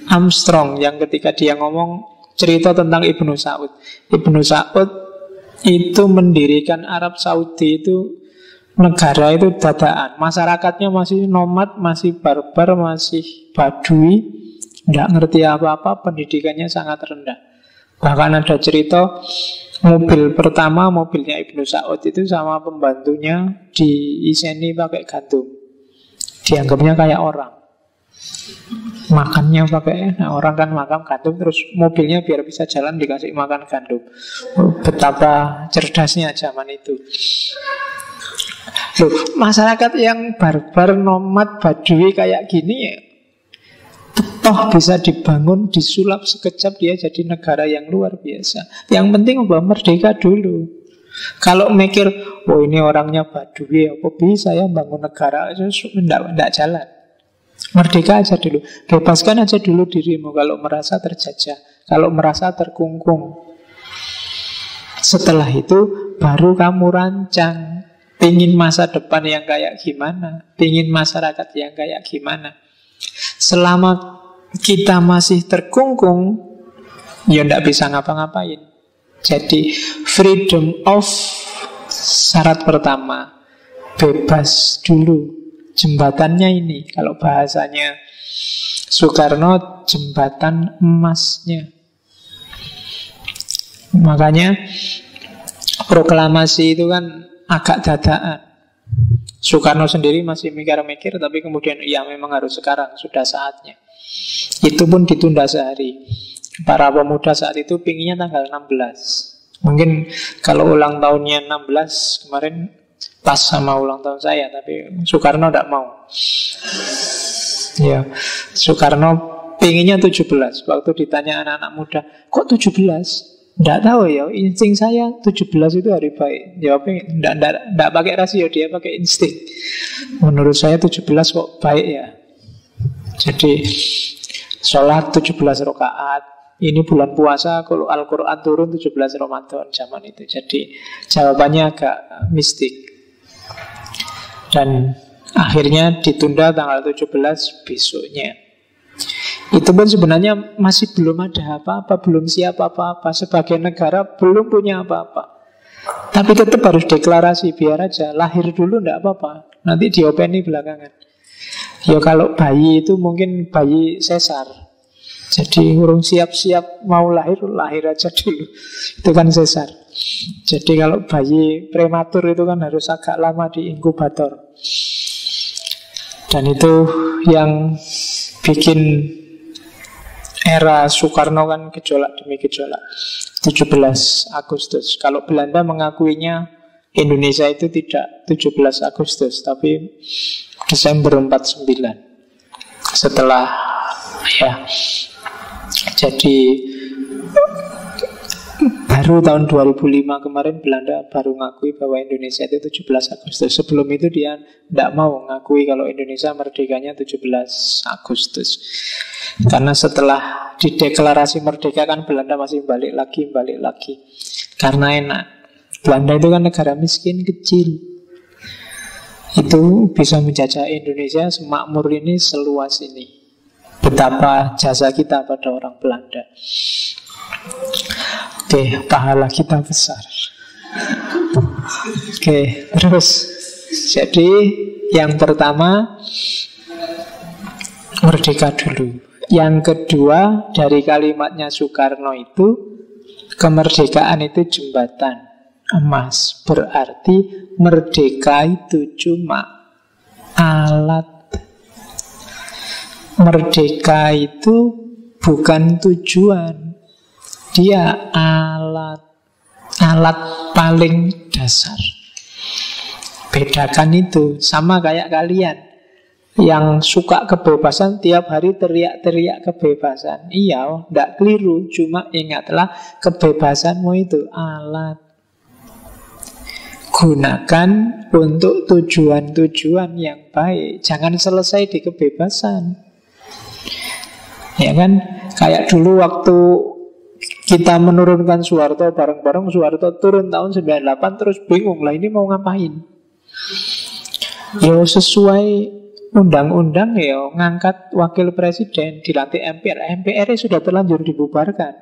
Armstrong yang ketika dia ngomong cerita tentang Ibnu Saud. Ibnu Saud itu mendirikan Arab Saudi itu negara itu dadaan. Masyarakatnya masih nomad, masih barbar, masih badui, tidak ngerti apa-apa, pendidikannya sangat rendah. Bahkan ada cerita mobil pertama, mobilnya Ibnu Saud itu sama pembantunya diiseni pakai gandum. Dianggapnya kayak orang. Makannya pakai, nah orang kan makan gandum, terus mobilnya biar bisa jalan dikasih makan gandum. Betapa cerdasnya zaman itu. Loh, masyarakat yang barbar, nomad, badui kayak gini ya, toh bisa dibangun, disulap sekejap dia jadi negara yang luar biasa. Yang penting merdeka dulu. Kalau mikir, oh ini orangnya badui, apa bisa ya bangun negara, enggak jalan. Merdeka aja dulu, bebaskan aja dulu dirimu kalau merasa terjajah, kalau merasa terkungkung. Setelah itu baru kamu rancang. Pingin masa depan yang kayak gimana, pingin masyarakat yang kayak gimana. Selama kita masih terkungkung, ya ndak bisa ngapa-ngapain. Jadi freedom of syarat pertama, bebas dulu. Jembatannya ini, kalau bahasanya Soekarno, jembatan emasnya. Makanya proklamasi itu kan agak dadaan. Soekarno sendiri masih mikir-mikir, tapi kemudian ya memang harus sekarang, sudah saatnya. Itu pun ditunda sehari. Para pemuda saat itu pinginnya tanggal 16. Mungkin kalau ulang tahunnya 16 kemarin pas sama ulang tahun saya, tapi Soekarno tidak mau. Ya, Soekarno pinginnya 17. Waktu ditanya anak-anak muda, kok 17? Tidak tahu ya, insting saya 17 itu hari baik. Jawabnya tidak pakai rasio, dia pakai insting. Menurut saya 17 kok baik ya. Jadi sholat 17 rakaat. Ini bulan puasa, kalau Al-Quran turun 17 Ramadan zaman itu. Jadi jawabannya agak mistik. Dan akhirnya ditunda tanggal 17 besoknya. Itu pun sebenarnya masih belum ada apa-apa, belum siap apa-apa. Sebagai negara belum punya apa-apa. Tapi tetap harus deklarasi, biar aja lahir dulu tidak apa-apa. Nanti diopeni belakangan. Ya kalau bayi itu mungkin bayi sesar. Jadi urung siap-siap mau lahir, lahir aja dulu. Itu kan sesar. Jadi kalau bayi prematur itu kan harus agak lama di inkubator. Dan itu yang bikin era Soekarno kan gejolak demi gejolak. 17 Agustus. Kalau Belanda mengakuinya Indonesia itu tidak 17 Agustus, tapi Desember 49. Setelah ya Jadi baru tahun 2005 kemarin Belanda baru ngakui bahwa Indonesia itu 17 Agustus. Sebelum itu dia tidak mau ngakui kalau Indonesia merdekanya 17 Agustus. Karena setelah dideklarasi merdeka kan Belanda masih balik lagi. Karena enak. Belanda itu kan negara miskin kecil. Itu bisa menjajah Indonesia semakmur ini, seluas ini. Betapa jasa kita pada orang Belanda. Oke, pahala kita besar. Oke, terus. Jadi yang pertama merdeka dulu. Yang kedua dari kalimatnya Soekarno itu, kemerdekaan itu jembatan emas. Berarti merdeka itu cuma alat. Merdeka itu bukan tujuan. Dia alat. Alat paling dasar. Bedakan itu. Sama kayak kalian yang suka kebebasan tiap hari teriak-teriak kebebasan. Iya, tidak keliru. Cuma ingatlah kebebasanmu itu alat. Gunakan untuk tujuan-tujuan yang baik. Jangan selesai di kebebasan. Ya kan? Kayak dulu waktu kita menurunkan Soeharto bareng-bareng, Soeharto turun tahun 98 terus bingung lah ini mau ngapain. Ya sesuai undang-undang ya ngangkat wakil presiden, dilantik MPR. MPR sudah terlanjur dibubarkan.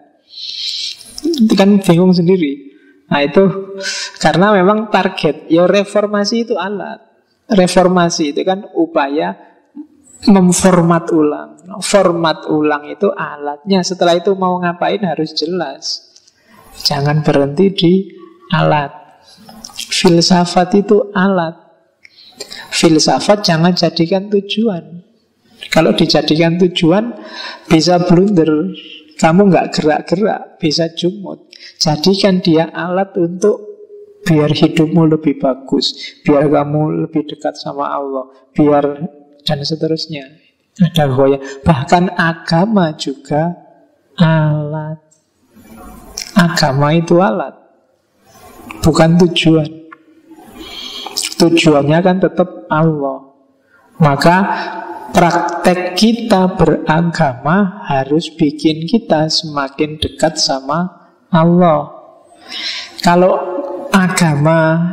Itu kan bingung sendiri. Nah itu karena memang target. Ya reformasi itu alat. Reformasi itu kan upaya memformat ulang. Format ulang itu alatnya. Setelah itu mau ngapain harus jelas. Jangan berhenti di alat. Filsafat itu alat. Filsafat jangan jadikan tujuan. Kalau dijadikan tujuan bisa blunder. Kamu nggak gerak-gerak, bisa jumut. Jadikan dia alat untuk biar hidupmu lebih bagus, biar kamu lebih dekat sama Allah, biar dan seterusnya. Ada goya. Bahkan agama juga alat. Agama itu alat, bukan tujuan. Tujuannya kan tetap Allah. Maka praktek kita beragama harus bikin kita semakin dekat sama Allah. Kalau agama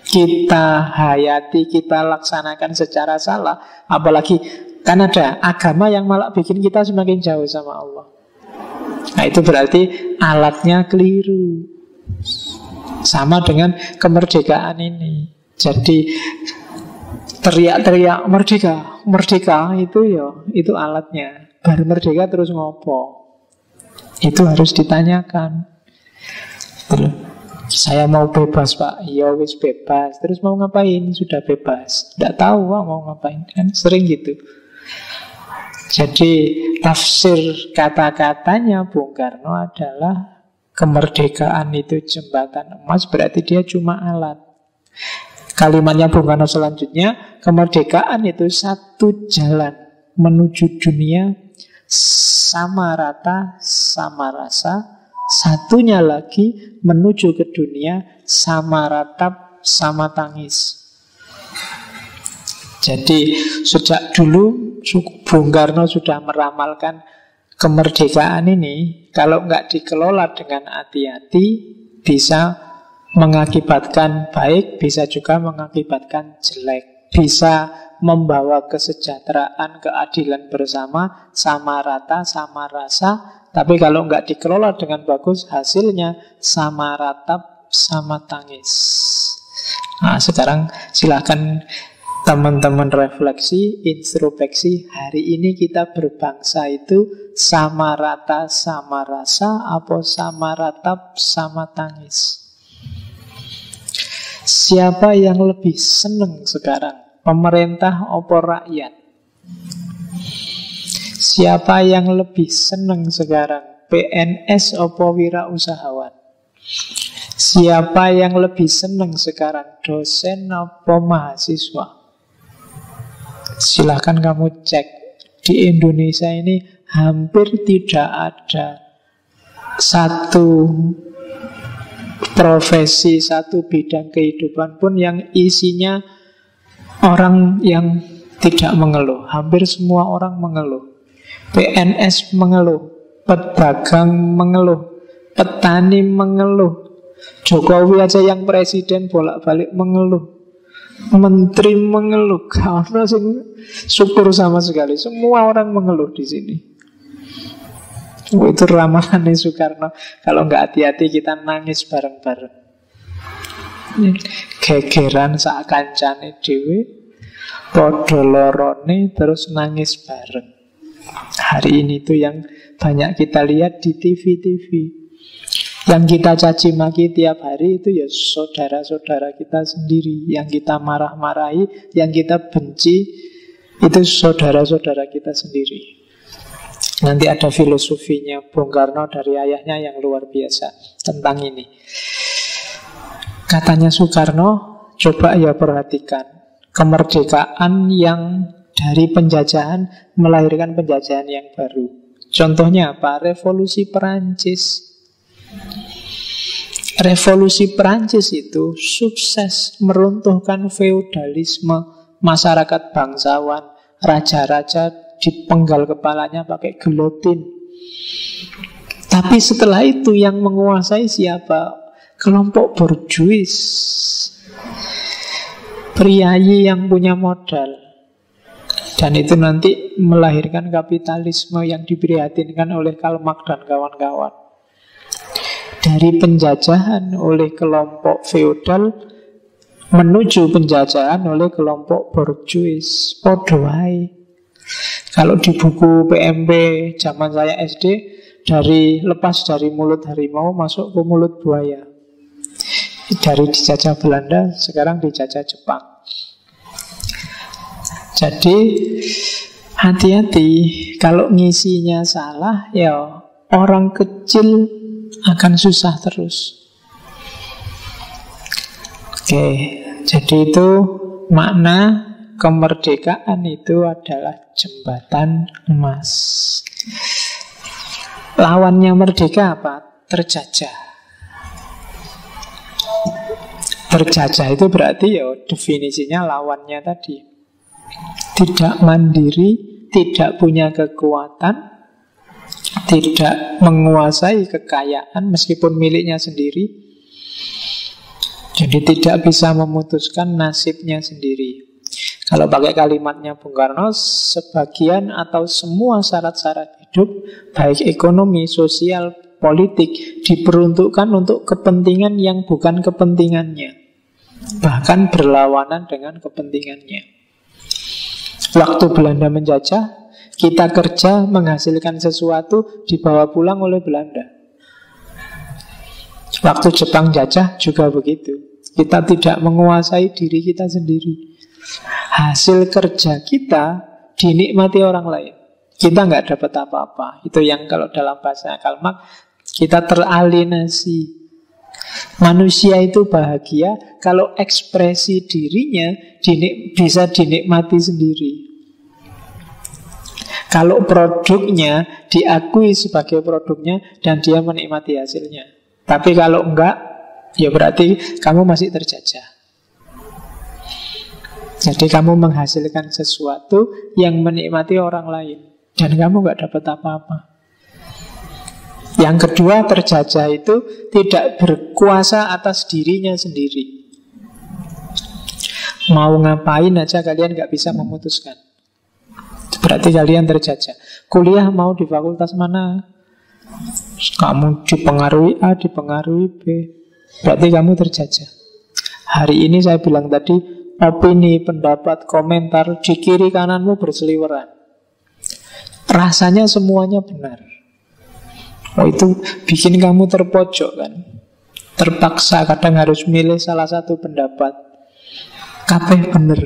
kita hayati, kita laksanakan secara salah, apalagi kan ada agama yang malah bikin kita semakin jauh sama Allah. Nah itu berarti alatnya keliru. Sama dengan kemerdekaan ini. Jadi teriak-teriak merdeka, merdeka itu ya, itu alatnya. Baru merdeka terus ngopo? Itu harus ditanyakan. Saya mau bebas pak, ya wis bebas. Terus mau ngapain? Sudah bebas. Tidak tahu pak mau ngapain. Kan sering gitu. Jadi tafsir kata-katanya Bung Karno adalah kemerdekaan itu jembatan emas, berarti dia cuma alat. Kalimatnya Bung Karno selanjutnya, kemerdekaan itu satu jalan menuju dunia sama rata, sama rasa. Satunya lagi menuju ke dunia sama ratap, sama tangis. Jadi sejak dulu Bung Karno sudah meramalkan kemerdekaan ini kalau nggak dikelola dengan hati-hati bisa mengakibatkan baik, bisa juga mengakibatkan jelek. Bisa membawa kesejahteraan, keadilan bersama, sama rata, sama rasa. Tapi kalau nggak dikelola dengan bagus, hasilnya sama ratap, sama tangis. Nah, sekarang silakan teman-teman refleksi, introspeksi. Hari ini kita berbangsa itu sama rata, sama rasa, apa sama ratap, sama tangis? Siapa yang lebih senang sekarang? Pemerintah atau rakyat? Siapa yang lebih senang sekarang? PNS atau wirausahawan? Siapa yang lebih senang sekarang? Dosen atau mahasiswa? Silahkan kamu cek di Indonesia ini hampir tidak ada satu profesi, satu bidang kehidupan pun yang isinya orang yang tidak mengeluh. Hampir semua orang mengeluh. PNS mengeluh, pedagang mengeluh, petani mengeluh. Jokowi aja yang presiden bolak-balik mengeluh, menteri mengeluh. Karena syukur sama sekali, semua orang mengeluh di sini. Itu ramalannya Soekarno. Kalau nggak hati-hati kita nangis bareng-bareng. Gegeran sak kancane dhewe, padha lorone terus nangis bareng. Hari ini tuh yang banyak kita lihat di TV-TV. Yang kita caci maki tiap hari itu ya saudara-saudara kita sendiri. Yang kita marah-marahi, yang kita benci, itu saudara-saudara kita sendiri. Nanti ada filosofinya Bung Karno dari ayahnya yang luar biasa tentang ini. Katanya Soekarno, coba ya perhatikan, kemerdekaan yang dari penjajahan melahirkan penjajahan yang baru. Contohnya apa? Revolusi Perancis. Revolusi Perancis itu sukses meruntuhkan feodalisme, masyarakat bangsawan, raja-raja dipenggal kepalanya pakai gelotin. Tapi setelah itu yang menguasai siapa? Kelompok borjuis, priayi yang punya modal. Dan itu nanti melahirkan kapitalisme yang diprihatinkan oleh Karl Marx dan kawan-kawan. Dari penjajahan oleh kelompok feodal menuju penjajahan oleh kelompok borjuis. Podo wae. Kalau di buku PMP zaman saya SD, lepas dari mulut harimau masuk ke mulut buaya. Dari dijajah Belanda, sekarang dijajah Jepang. Jadi hati-hati, kalau ngisinya salah, ya orang kecil akan susah terus. Oke, jadi itu makna kemerdekaan itu adalah jembatan emas. Lawannya merdeka apa? Terjajah. Terjajah itu berarti ya definisinya lawannya tadi. Tidak mandiri, tidak punya kekuatan, tidak menguasai kekayaan meskipun miliknya sendiri. Jadi tidak bisa memutuskan nasibnya sendiri. Kalau pakai kalimatnya Bung Karno, sebagian atau semua syarat-syarat hidup, baik ekonomi, sosial, politik, diperuntukkan untuk kepentingan yang bukan kepentingannya, bahkan berlawanan dengan kepentingannya. Waktu Belanda menjajah, kita kerja menghasilkan sesuatu dibawa pulang oleh Belanda. Waktu Jepang jajah juga begitu. Kita tidak menguasai diri kita sendiri. Hasil kerja kita dinikmati orang lain. Kita nggak dapat apa-apa. Itu yang kalau dalam bahasa Karl Marx, kita teralienasi. Manusia itu bahagia kalau ekspresi dirinya bisa dinikmati sendiri. Kalau produknya diakui sebagai produknya dan dia menikmati hasilnya. Tapi kalau enggak, ya berarti kamu masih terjajah. Jadi kamu menghasilkan sesuatu yang menikmati orang lain dan kamu nggak dapat apa-apa. Yang kedua, terjajah itu tidak berkuasa atas dirinya sendiri. Mau ngapain aja kalian nggak bisa memutuskan. Berarti kalian terjajah. Kuliah mau di fakultas mana? Kamu dipengaruhi A, dipengaruhi B. Berarti kamu terjajah. Hari ini saya bilang tadi, opini, pendapat, komentar di kiri kananmu berseliweran. Rasanya semuanya benar. Oh, itu bikin kamu terpojok kan. Terpaksa kadang harus milih salah satu pendapat. Kabeh bener.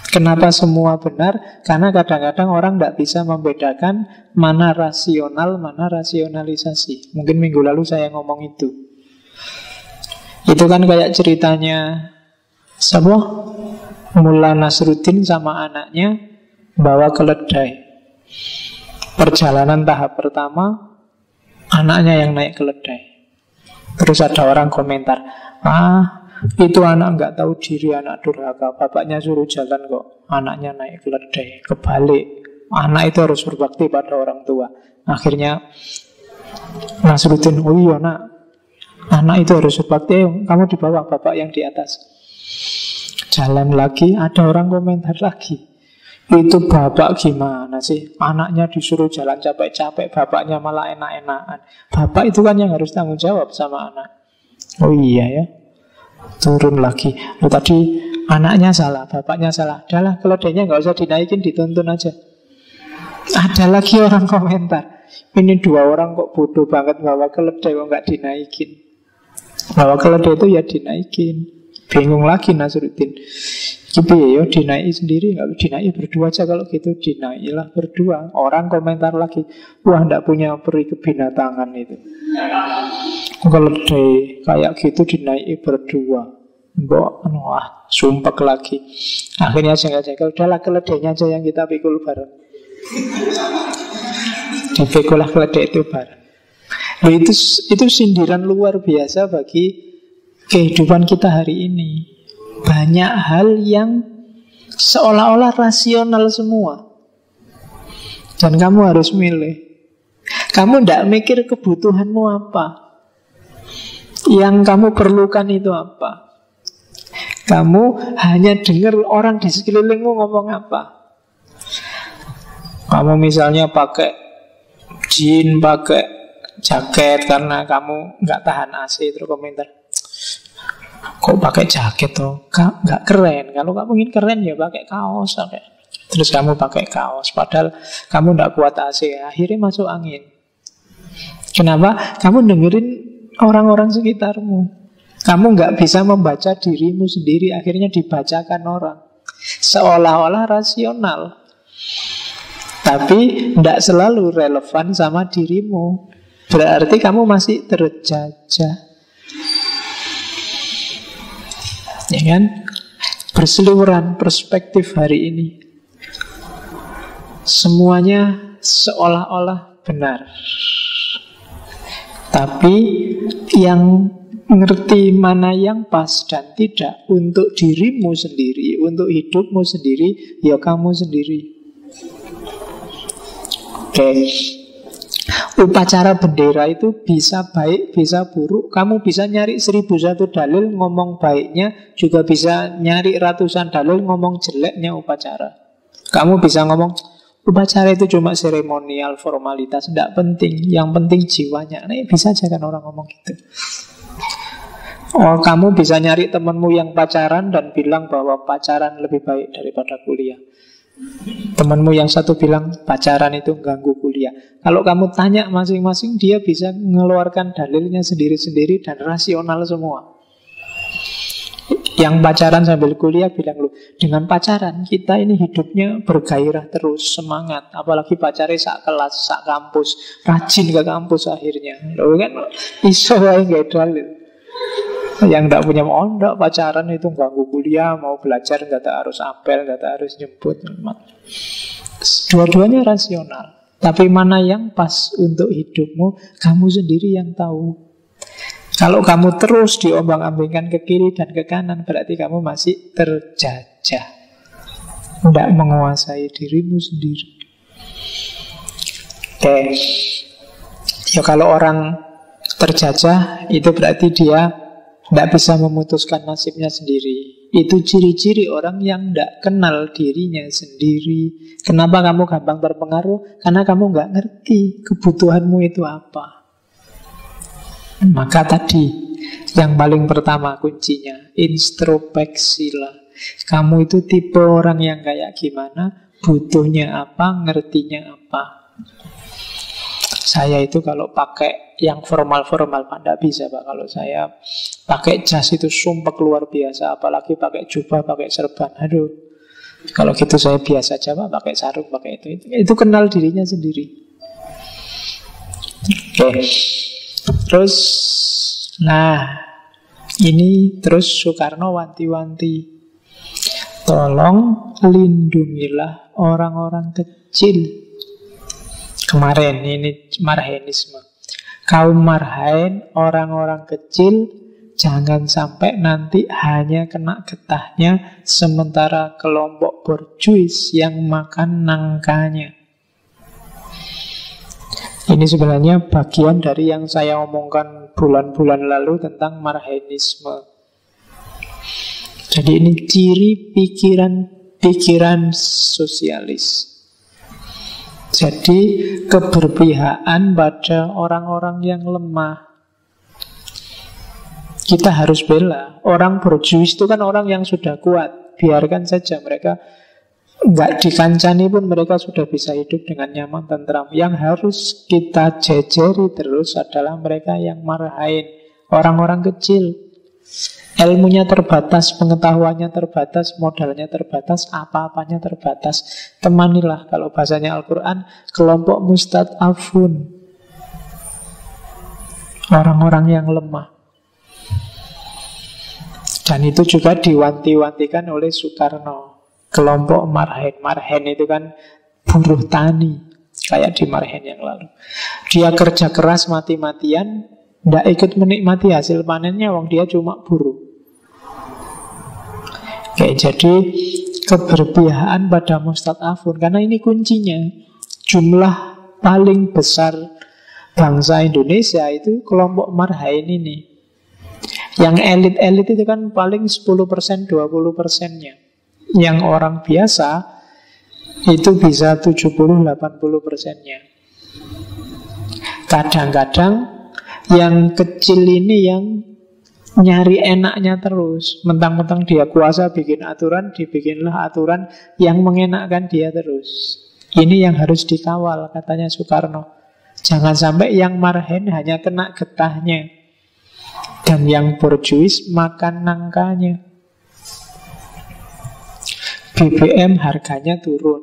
Kenapa semua benar? Karena kadang-kadang orang tidak bisa membedakan mana rasional, mana rasionalisasi. Mungkin minggu lalu saya ngomong itu. Itu kan kayak ceritanya siapa? Mullah Nasruddin sama anaknya bawa keledai. Perjalanan tahap pertama, anaknya yang naik keledai. Terus ada orang komentar, itu anak nggak tahu diri, anak durhaka. Bapaknya suruh jalan kok, anaknya naik keledai. Kebalik, anak itu harus berbakti pada orang tua. Akhirnya Nasruddin, oh iya nak, anak itu harus berbakti. Kamu di bawah, bapak yang di atas. Jalan lagi, ada orang komentar lagi, itu bapak gimana sih? Anaknya disuruh jalan capek-capek, bapaknya malah enak-enakan. Bapak itu kan yang harus tanggung jawab sama anak. Oh iya ya. Turun lagi. Tadi anaknya salah, bapaknya salah. Udahlah, keledainya nggak usah dinaikin, dituntun aja. Ada lagi orang komentar, ini dua orang kok bodoh banget bawa keledai kok nggak dinaikin. Bawa keledai itu ya dinaikin. Bingung lagi Nasruddin. Gitu ya, dinaiki sendiri, nggak dinaiki berdua aja. Kalau gitu dinaikilah berdua. Orang komentar lagi, wah ndak punya peri kebinatangan itu. Keledai kayak gitu dinaiki berdua. Wah, sumpek lagi. Akhirnya jengkel-jengkel, udahlah keledainya aja yang kita pikul bareng. Dipikulah keledai itu bareng. Nah, itu sindiran luar biasa bagi kehidupan kita hari ini. Banyak hal yang seolah-olah rasional semua, dan kamu harus milih. Kamu tidak mikir kebutuhanmu apa, yang kamu perlukan itu apa. Kamu hanya dengar orang di sekelilingmu ngomong apa. Kamu misalnya pakai jeans, pakai jaket karena kamu nggak tahan AC, terus komentar, kok pakai jaket tuh, nggak keren. Kalau kamu ingin keren ya pakai kaos, terus kamu pakai kaos, padahal kamu nggak kuat AC, akhirnya masuk angin. Kenapa? Kamu dengerin orang-orang sekitarmu. Kamu nggak bisa membaca dirimu sendiri, akhirnya dibacakan orang. Seolah-olah rasional, tapi tidak selalu relevan sama dirimu. Berarti kamu masih terjajah. Ya kan? Berseliweran perspektif hari ini. Semuanya seolah-olah benar. Tapi yang ngerti mana yang pas dan tidak untuk dirimu sendiri, untuk hidupmu sendiri, ya kamu sendiri. Oke. Upacara bendera itu bisa baik, bisa buruk. Kamu bisa nyari 1001 dalil ngomong baiknya, juga bisa nyari ratusan dalil ngomong jeleknya upacara. Kamu bisa ngomong upacara itu cuma seremonial, formalitas, tidak penting. Yang penting jiwanya. Nah, bisa aja kan orang ngomong gitu. Oh, kamu bisa nyari temanmu yang pacaran dan bilang bahwa pacaran lebih baik daripada kuliah. Temanmu yang satu bilang pacaran itu ganggu kuliah. Kalau kamu tanya masing-masing, dia bisa mengeluarkan dalilnya sendiri-sendiri dan rasional semua. Yang pacaran sambil kuliah bilang, loh, dengan pacaran kita ini hidupnya bergairah terus, semangat. Apalagi pacarnya sak kelas, sak kampus, rajin ke kampus akhirnya. Loh kan iso wae nggak dalil. Yang tidak punya mondok pacaran itu ganggu kuliah, mau belajar nggak harus apel, nggak harus jemput. Dua-duanya rasional. Tapi mana yang pas untuk hidupmu, kamu sendiri yang tahu. Kalau kamu terus diombang-ambingkan ke kiri dan ke kanan, berarti kamu masih terjajah, tidak menguasai dirimu sendiri. Oke. Ya kalau orang terjajah, itu berarti dia tidak bisa memutuskan nasibnya sendiri. Itu ciri-ciri orang yang tidak kenal dirinya sendiri. Kenapa kamu gampang terpengaruh? Karena kamu nggak ngerti kebutuhanmu itu apa. Maka tadi yang paling pertama kuncinya introspeksilah. Kamu itu tipe orang yang kayak gimana, butuhnya apa, ngertinya apa. Saya itu kalau pakai yang formal-formal Pak, tidak bisa Pak. Kalau saya pakai jas itu sumpah luar biasa. Apalagi pakai jubah, pakai serban. Aduh, kalau gitu saya biasa aja Pak, pakai sarung, pakai itu. Itu kenal dirinya sendiri. Oke. Terus, nah ini terus Soekarno wanti-wanti. tolong lindungilah orang-orang kecil. Kemarin ini marhainisme. Kaum marhain, orang-orang kecil, jangan sampai nanti hanya kena getahnya, sementara kelompok borjuis yang makan nangkanya. Ini sebenarnya bagian dari yang saya omongkan bulan-bulan lalu tentang marhainisme. Jadi ini ciri pikiran sosialis. Jadi keberpihakan pada orang-orang yang lemah. Kita harus bela. Orang borjuis itu kan orang yang sudah kuat. Biarkan saja mereka nggak dikancani pun mereka sudah bisa hidup dengan nyaman tentram. Yang harus kita jejeri terus adalah mereka yang marhain, orang-orang kecil. Ilmunya terbatas, pengetahuannya terbatas, modalnya terbatas, apa-apanya terbatas. Temanilah, kalau bahasanya Al-Quran, kelompok mustad'afun, orang-orang yang lemah. Dan itu juga diwanti-wantikan oleh Soekarno. Kelompok marhain. Marhain itu kan buruh tani, kayak di marhain yang lalu. Dia kerja keras mati-matian, tidak ikut menikmati hasil panennya, wong dia cuma buruh. Oke, jadi keberpihakan pada mustad'afun, karena ini kuncinya. Jumlah paling besar bangsa Indonesia itu kelompok marhain ini. Yang elit-elit itu kan paling 10%, 20%-nya. Yang orang biasa itu bisa 70-80%-nya. Kadang-kadang yang kecil ini yang nyari enaknya terus. Mentang-mentang dia kuasa bikin aturan, dibikinlah aturan yang mengenakkan dia terus. Ini yang harus dikawal, katanya Soekarno. Jangan sampai yang marhain hanya kena getahnya, dan yang borjuis makan nangkanya. BBM harganya turun.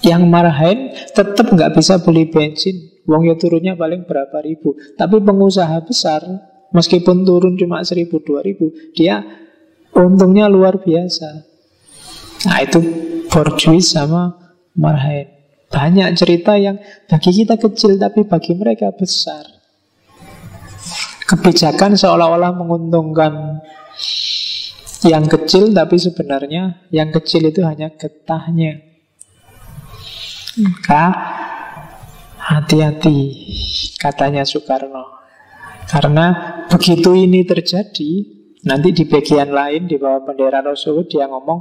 Yang marhain tetap nggak bisa beli bensin. Wong ya turunnya paling berapa ribu. Tapi pengusaha besar, meskipun turun cuma 1.000, 2.000, dia untungnya luar biasa. Nah itu borjuis sama marhain. Banyak cerita yang bagi kita kecil tapi bagi mereka besar. Kebijakan seolah-olah menguntungkan yang kecil, tapi sebenarnya yang kecil itu hanya getahnya. Maka hati-hati, katanya Soekarno. Karena begitu ini terjadi, nanti di bagian lain di bawah bendera Rasul dia ngomong,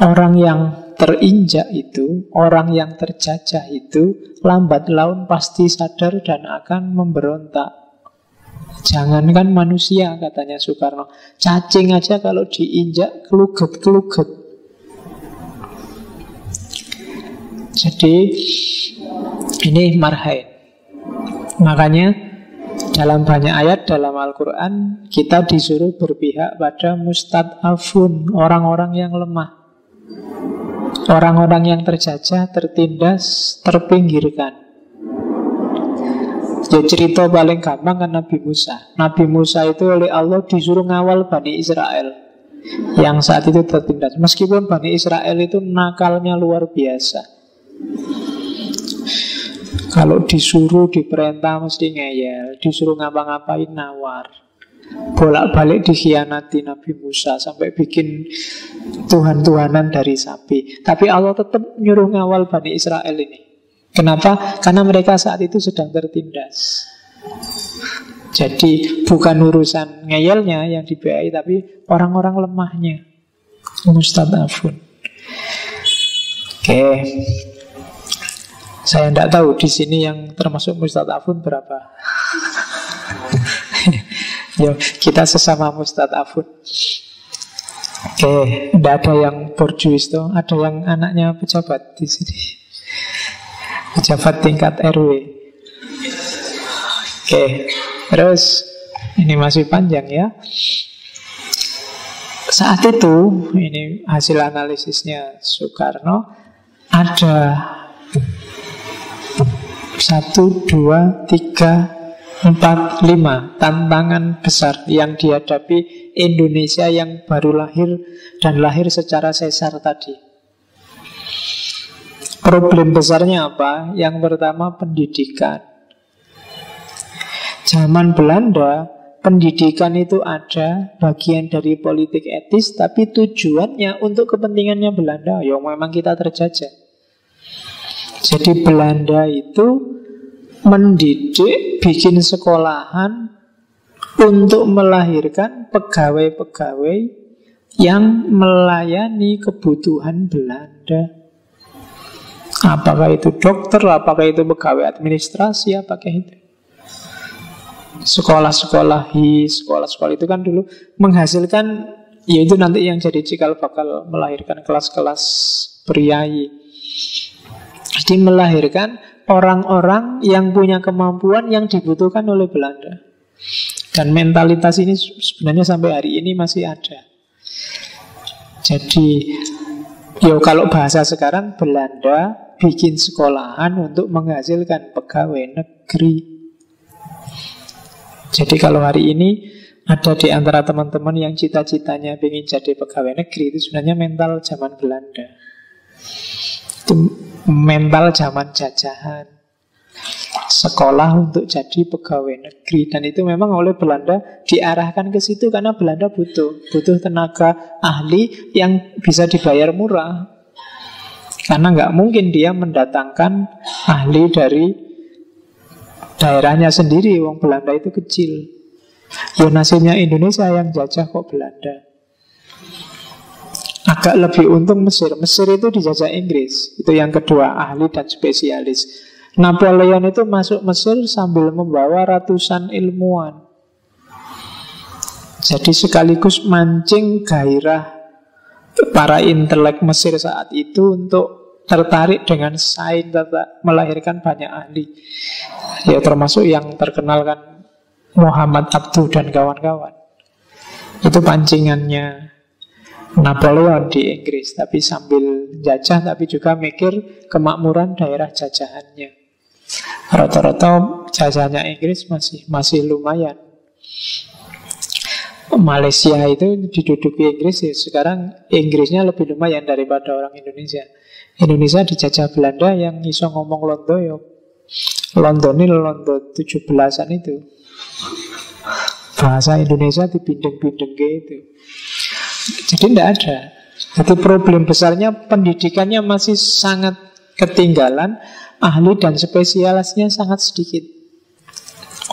orang yang terinjak itu, orang yang terjajah itu, lambat laun pasti sadar dan akan memberontak. Jangankan manusia, katanya Soekarno, cacing aja kalau diinjak keluget-keluget. Jadi ini marhain. Makanya dalam banyak ayat dalam Al-Quran kita disuruh berpihak pada mustad'afun, orang-orang yang lemah, orang-orang yang terjajah, tertindas, terpinggirkan. Ya cerita paling gampang kan Nabi Musa. Nabi Musa itu oleh Allah disuruh ngawal Bani Israel yang saat itu tertindas. Meskipun Bani Israel itu nakalnya luar biasa. Kalau disuruh diperintah mesti ngeyel, disuruh ngapa-ngapain nawar. Bolak-balik dikhianati Nabi Musa sampai bikin tuhan-tuhanan dari sapi. Tapi Allah tetap nyuruh ngawal Bani Israel ini. Kenapa? Karena mereka saat itu sedang tertindas. Jadi bukan urusan ngeyelnya yang dibiayai, tapi orang-orang lemahnya, mustad'afun. Oke. Saya tidak tahu di sini yang termasuk mustad'afun berapa. Yo, kita sesama mustad'afun. Oke, tidak ada yang borjuis tuh, ada yang anaknya pejabat di sini. Pejabat tingkat RW. Oke, terus ini masih panjang ya. Saat itu, ini hasil analisisnya Soekarno, ada 1, 2, 3, 4, 5 tantangan besar yang dihadapi Indonesia yang baru lahir dan lahir secara sesar tadi. Problem besarnya apa? Yang pertama pendidikan. Zaman Belanda, pendidikan itu ada bagian dari politik etis, tapi tujuannya untuk kepentingannya Belanda. Ya memang kita terjajah. Jadi Belanda itu mendidik, bikin sekolahan untuk melahirkan pegawai-pegawai yang melayani kebutuhan Belanda. Apakah itu dokter, apakah itu pegawai administrasi, apakah itu sekolah-sekolah sekolah-sekolah itu kan dulu menghasilkan, yaitu nanti yang jadi cikal bakal melahirkan kelas-kelas priai. Jadi melahirkan orang-orang yang punya kemampuan yang dibutuhkan oleh Belanda. Dan mentalitas ini sebenarnya sampai hari ini masih ada. Jadi kalau bahasa sekarang, Belanda bikin sekolahan untuk menghasilkan pegawai negeri. Jadi kalau hari ini ada di antara teman-teman yang cita-citanya ingin jadi pegawai negeri, itu sebenarnya mental zaman Belanda. Itu mental zaman jajahan. Sekolah untuk jadi pegawai negeri. Dan itu memang oleh Belanda diarahkan ke situ karena Belanda butuh tenaga ahli yang bisa dibayar murah. Karena nggak mungkin dia mendatangkan ahli dari daerahnya sendiri. Wong Belanda itu kecil. Ya nasibnya Indonesia yang jajah kok Belanda. Agak lebih untung Mesir. Mesir itu dijajah Inggris. Itu yang kedua, ahli dan spesialis. Napoleon itu masuk Mesir sambil membawa ratusan ilmuwan. Jadi sekaligus mancing gairah para intelek Mesir saat itu untuk tertarik dengan sains, melahirkan banyak ahli. Ya termasuk yang terkenal kan Muhammad Abduh dan kawan-kawan. Itu pancingannya Napoleon di Inggris, tapi sambil jajah tapi juga mikir kemakmuran daerah jajahannya. Rata-rata jajahannya Inggris masih lumayan. Malaysia itu diduduki Inggris ya, sekarang Inggrisnya lebih lumayan daripada orang Indonesia. Indonesia dijajah Belanda yang iso ngomong Londo ya. Londo 17-an itu. Bahasa Indonesia dipindeng-pindeng gitu. Jadi tidak ada. Jadi problem besarnya pendidikannya masih sangat ketinggalan, ahli dan spesialisnya sangat sedikit.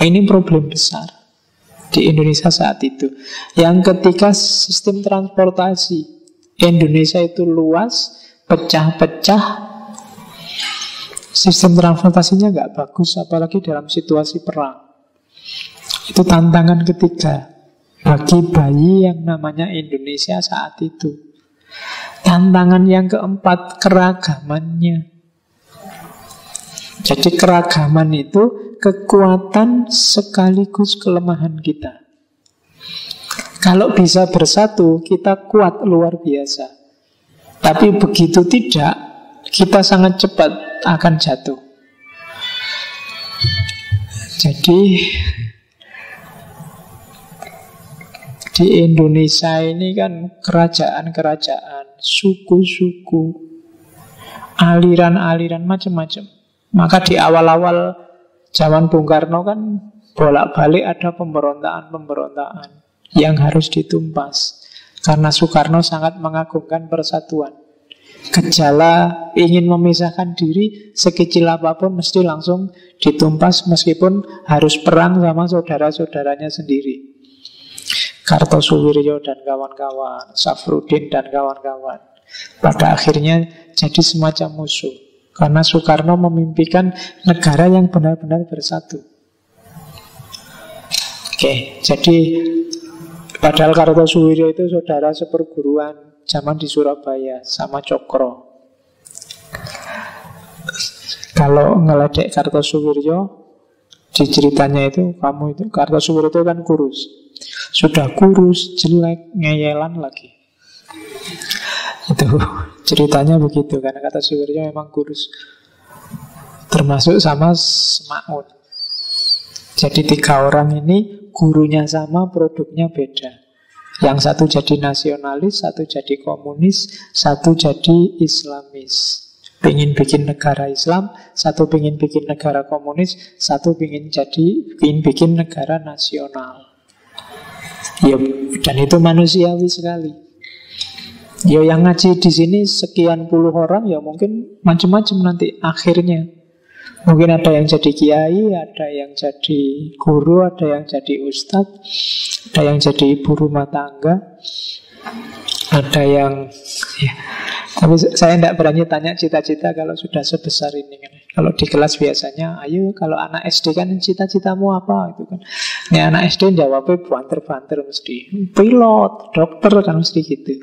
Ini problem besar di Indonesia saat itu. Yang ketiga, sistem transportasi. Indonesia itu luas, pecah-pecah. Sistem transportasinya nggak bagus, apalagi dalam situasi perang. Itu tantangan ketiga bagi bayi yang namanya Indonesia saat itu. Tantangan yang keempat, keragamannya. Jadi keragaman itu kekuatan sekaligus kelemahan kita. Kalau bisa bersatu, kita kuat luar biasa. Tapi begitu tidak, kita sangat cepat akan jatuh. Jadi di Indonesia ini kan kerajaan-kerajaan, suku-suku, aliran-aliran macam-macam. Maka di awal-awal zaman Bung Karno kan bolak-balik ada pemberontakan-pemberontakan yang harus ditumpas. Karena Soekarno sangat mengagungkan persatuan. Gejala ingin memisahkan diri sekecil apapun mesti langsung ditumpas meskipun harus perang sama saudara-saudaranya sendiri. Kartosuwiryo dan kawan-kawan, Safruddin dan kawan-kawan. Pada akhirnya jadi semacam musuh. Karena Soekarno memimpikan negara yang benar-benar bersatu. Oke, jadi padahal Kartosuwiryo itu saudara seperguruan zaman di Surabaya sama Cokro. Kalau ngeledek Kartosuwiryo, di ceritanya itu kamu itu Kartosuwiryo itu kan kurus. Sudah kurus, jelek, ngeyelan lagi. Itu ceritanya begitu. Karena Kartosuwiryo memang kurus, termasuk sama Semaun. Jadi 3 orang ini gurunya sama, produknya beda. Yang satu jadi nasionalis, satu jadi komunis, satu jadi Islamis. Pengen bikin negara Islam, satu pengen bikin negara komunis, satu pengen bikin negara nasional. Ya, dan itu manusiawi sekali. Ya, yang ngaji di sini sekian puluh orang, ya mungkin macam-macam nanti akhirnya. Mungkin ada yang jadi kiai, ada yang jadi guru, ada yang jadi ustadz, ada yang jadi ibu rumah tangga, ada yang ya. Tapi saya tidak berani tanya cita-cita kalau sudah sebesar ini kan. Kalau di kelas biasanya, ayo kalau anak SD kan cita-citamu apa? Itu kan. Ini anak SD jawabnya banter-banter mesti. Pilot, dokter kan mesti gitu.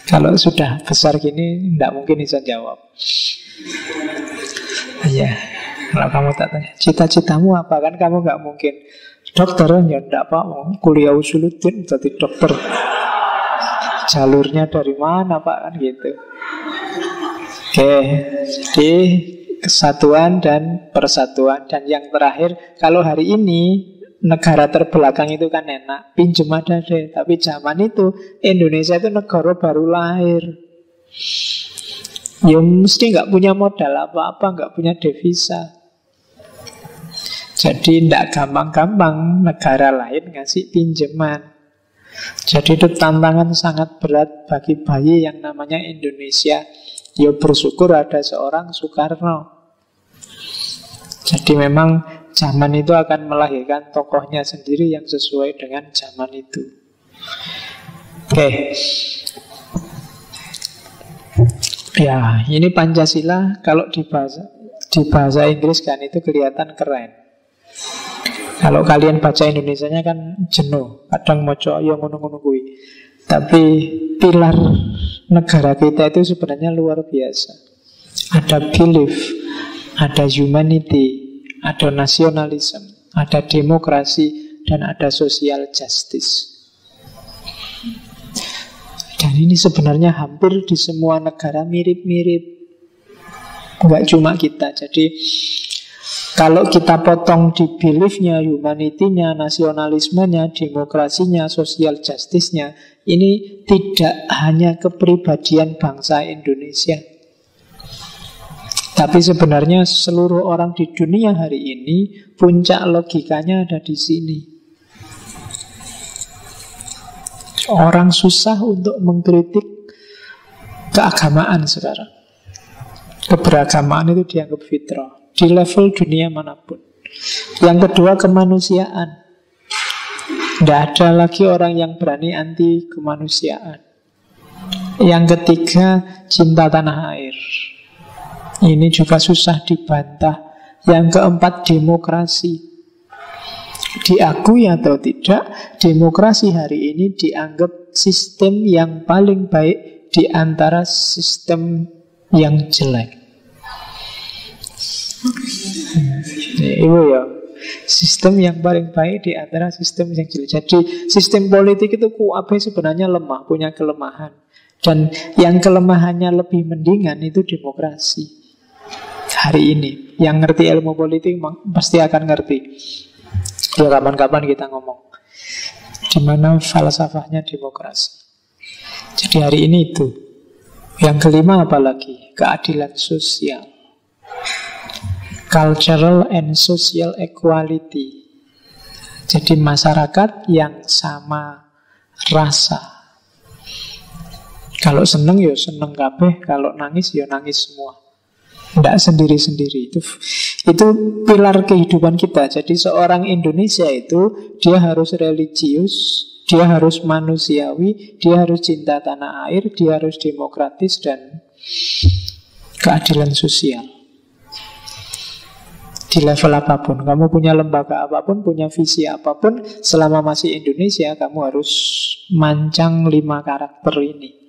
Kalau sudah besar gini, tidak mungkin bisa jawab. Ya, kalau kamu tak tanya, cita-citamu apa? Kan kamu nggak mungkin dokter, ya tidak apa, kuliah usuluddin jadi dokter. Jalurnya dari mana Pak? Kan gitu. Oke, jadi kesatuan dan persatuan. Dan yang terakhir, kalau hari ini negara terbelakang itu kan enak, pinjem ada deh. Tapi zaman itu Indonesia itu negara baru lahir. Ya mesti nggak punya modal apa-apa, nggak punya devisa. Jadi tidak gampang-gampang negara lain ngasih pinjaman. Jadi itu tantangan sangat berat bagi bayi yang namanya Indonesia. Ya bersyukur ada seorang Soekarno. Jadi memang zaman itu akan melahirkan tokohnya sendiri yang sesuai dengan zaman itu. Oke. Ya, ini Pancasila kalau di bahasa Inggris kan itu kelihatan keren. Kalau kalian baca Indonesianya kan jenuh, kadang moco yo ngono-ngono kuwi. Tapi pilar negara kita itu sebenarnya luar biasa. Ada belief, ada humanity, ada nasionalisme, ada demokrasi, dan ada social justice. Dan ini sebenarnya hampir di semua negara mirip-mirip. Enggak cuma kita. Jadi kalau kita potong di beliefnya, humanity-nya, nasionalismenya, demokrasinya, social justice-nya, ini tidak hanya kepribadian bangsa Indonesia. Tapi sebenarnya seluruh orang di dunia hari ini, puncak logikanya ada di sini. Orang susah untuk mengkritik keagamaan sekarang. Keberagamaan itu dianggap fitrah di level dunia manapun. Yang kedua, kemanusiaan. Tidak ada lagi orang yang berani anti kemanusiaan. Yang ketiga, cinta tanah air. Ini juga susah dibantah. Yang keempat, demokrasi. Diakui atau tidak, demokrasi hari ini dianggap sistem yang paling baik di antara sistem yang jelek. Ibu ya, sistem yang paling baik di antara sistem yang jelek. Jadi sistem politik itu kuabe sebenarnya lemah, punya kelemahan. Dan yang kelemahannya lebih mendingan itu demokrasi. Hari ini yang ngerti ilmu politik pasti akan ngerti. Ya kapan-kapan kita ngomong di mana falsafahnya demokrasi. Jadi hari ini itu. Yang kelima apalagi? Keadilan sosial, cultural and social equality. Jadi masyarakat yang sama rasa. Kalau seneng ya seneng kabeh, kalau nangis ya nangis semua. Tidak sendiri-sendiri. Itu pilar kehidupan kita. Jadi seorang Indonesia itu dia harus religius, dia harus manusiawi, dia harus cinta tanah air, dia harus demokratis dan keadilan sosial. Di level apapun, kamu punya lembaga apapun, punya visi apapun, selama masih Indonesia, kamu harus mancang 5 karakter ini.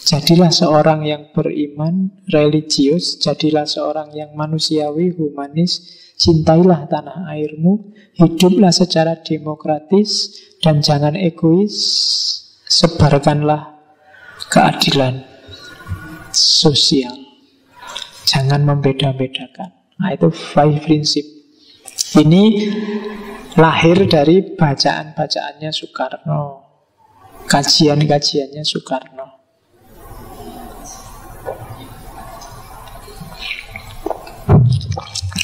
Jadilah seorang yang beriman, religius, jadilah seorang yang manusiawi, humanis, cintailah tanah airmu, hiduplah secara demokratis, dan jangan egois, sebarkanlah keadilan sosial. Jangan membeda-bedakan. Nah itu 5 prinsip Ini lahir dari bacaan-bacaannya Soekarno, kajian-kajiannya Soekarno.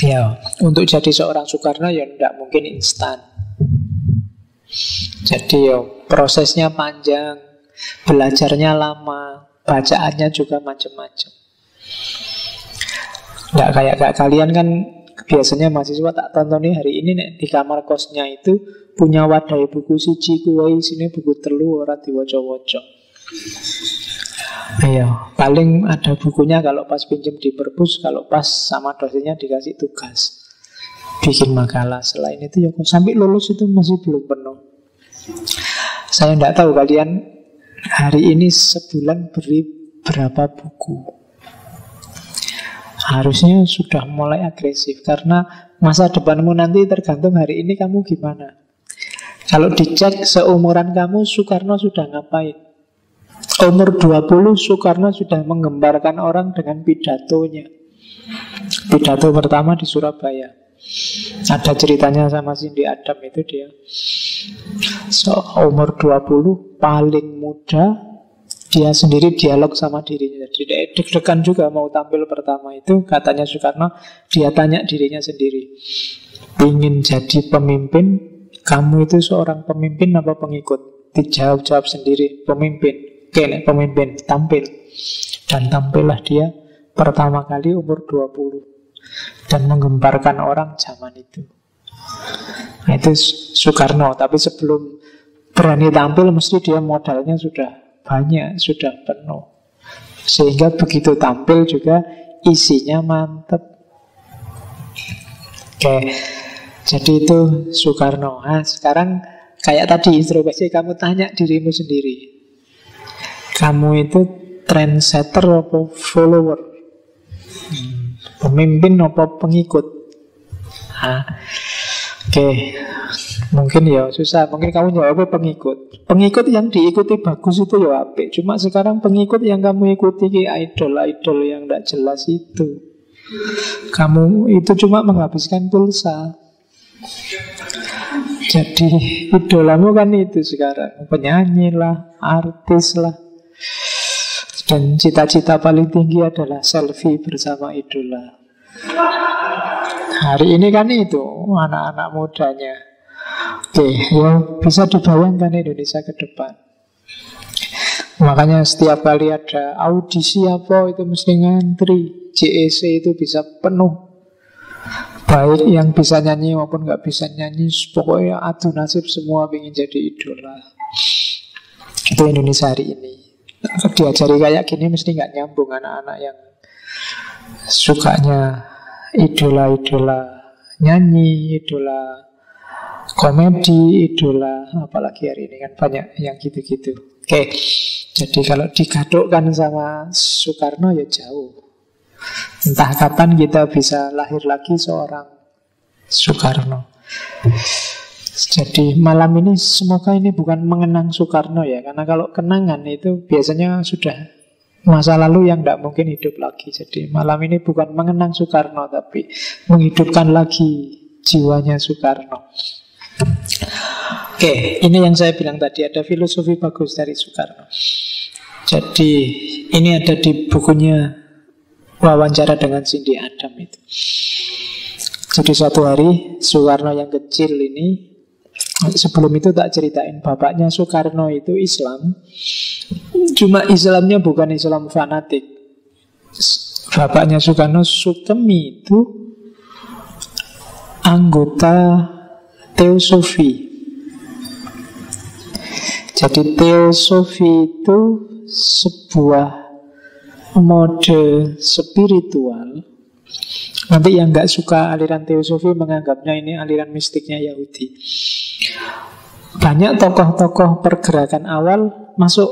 Ya, untuk jadi seorang Soekarno ya tidak mungkin instan. Jadi ya prosesnya panjang, belajarnya lama, bacaannya juga macam-macam. Nggak kayak kalian kan biasanya mahasiswa tak tonton nih hari ini nih, di kamar kosnya itu punya wadah buku siji kuwi sini buku telu ora diwaca-waca. Ayo, paling ada bukunya kalau pas pinjem di perpus, kalau pas sama dosennya dikasih tugas bikin makalah. Selain itu ya kok sampai lulus itu masih belum penuh. Saya tidak tahu kalian hari ini sebulan beri berapa buku. Harusnya sudah mulai agresif, karena masa depanmu nanti tergantung hari ini kamu gimana. Kalau dicek seumuran kamu, Soekarno sudah ngapain? Umur 20 Soekarno sudah menggembarkan orang dengan pidatonya. Pidato pertama di Surabaya. Ada ceritanya sama Cindy Adam itu dia. Umur 20 paling muda, dia sendiri dialog sama dirinya. Jadi deg-degan juga mau tampil pertama itu. Katanya Soekarno, dia tanya dirinya sendiri, ingin jadi pemimpin, kamu itu seorang pemimpin apa pengikut? Dijawab sendiri, pemimpin. Oke, pemimpin, tampil. Dan tampillah dia pertama kali umur 20 dan menggembarkan orang zaman itu. Nah, itu Soekarno. Tapi sebelum berani tampil mesti dia modalnya sudah banyak, sudah penuh. Sehingga begitu tampil juga isinya mantap. Oke, jadi itu Soekarno. Nah, sekarang kayak tadi introspeksi, kamu tanya dirimu sendiri, kamu itu trendsetter apa follower? Pemimpin apa pengikut? Oke. Mungkin ya susah. Mungkin kamu jawabnya pengikut. Pengikut yang diikuti bagus itu ya apik. Cuma sekarang pengikut yang kamu ikuti idol-idol yang tidak jelas itu, kamu itu cuma menghabiskan pulsa. Jadi idolamu kan itu sekarang, penyanyi lah, artis lah. Dan cita-cita paling tinggi adalah selfie bersama idola. Hari ini kan itu anak-anak mudanya. Oke, ya bisa dibayangkan Indonesia ke depan. Makanya setiap kali ada audisi apa itu mesti ngantri. JEC itu bisa penuh. Baik yang bisa nyanyi maupun nggak bisa nyanyi, pokoknya adu nasib semua ingin jadi idola. Itu Indonesia hari ini. Diajari kayak gini mesti nggak nyambung anak-anak yang sukanya idola-idola nyanyi, idola komedi, idola apalagi hari ini kan banyak yang gitu-gitu. Oke, jadi kalau digadukkan sama Soekarno ya jauh. Entah kapan kita bisa lahir lagi seorang Soekarno. Jadi malam ini semoga ini bukan mengenang Soekarno ya, karena kalau kenangan itu biasanya sudah masa lalu yang tidak mungkin hidup lagi. Jadi malam ini bukan mengenang Soekarno, tapi menghidupkan lagi jiwanya Soekarno. Oke, ini yang saya bilang tadi, ada filosofi bagus dari Soekarno. Jadi ini ada di bukunya Wawancara dengan Cindy Adam itu. Jadi suatu hari Soekarno yang kecil ini, sebelum itu tak ceritain, bapaknya Soekarno itu Islam. Cuma Islamnya bukan Islam fanatik. Bapaknya Soekarno, Sukemi, itu anggota Teosofi. Jadi Teosofi itu sebuah mode spiritual. Nanti yang nggak suka aliran Teosofi menganggapnya ini aliran mistiknya Yahudi. Banyak tokoh-tokoh pergerakan awal masuk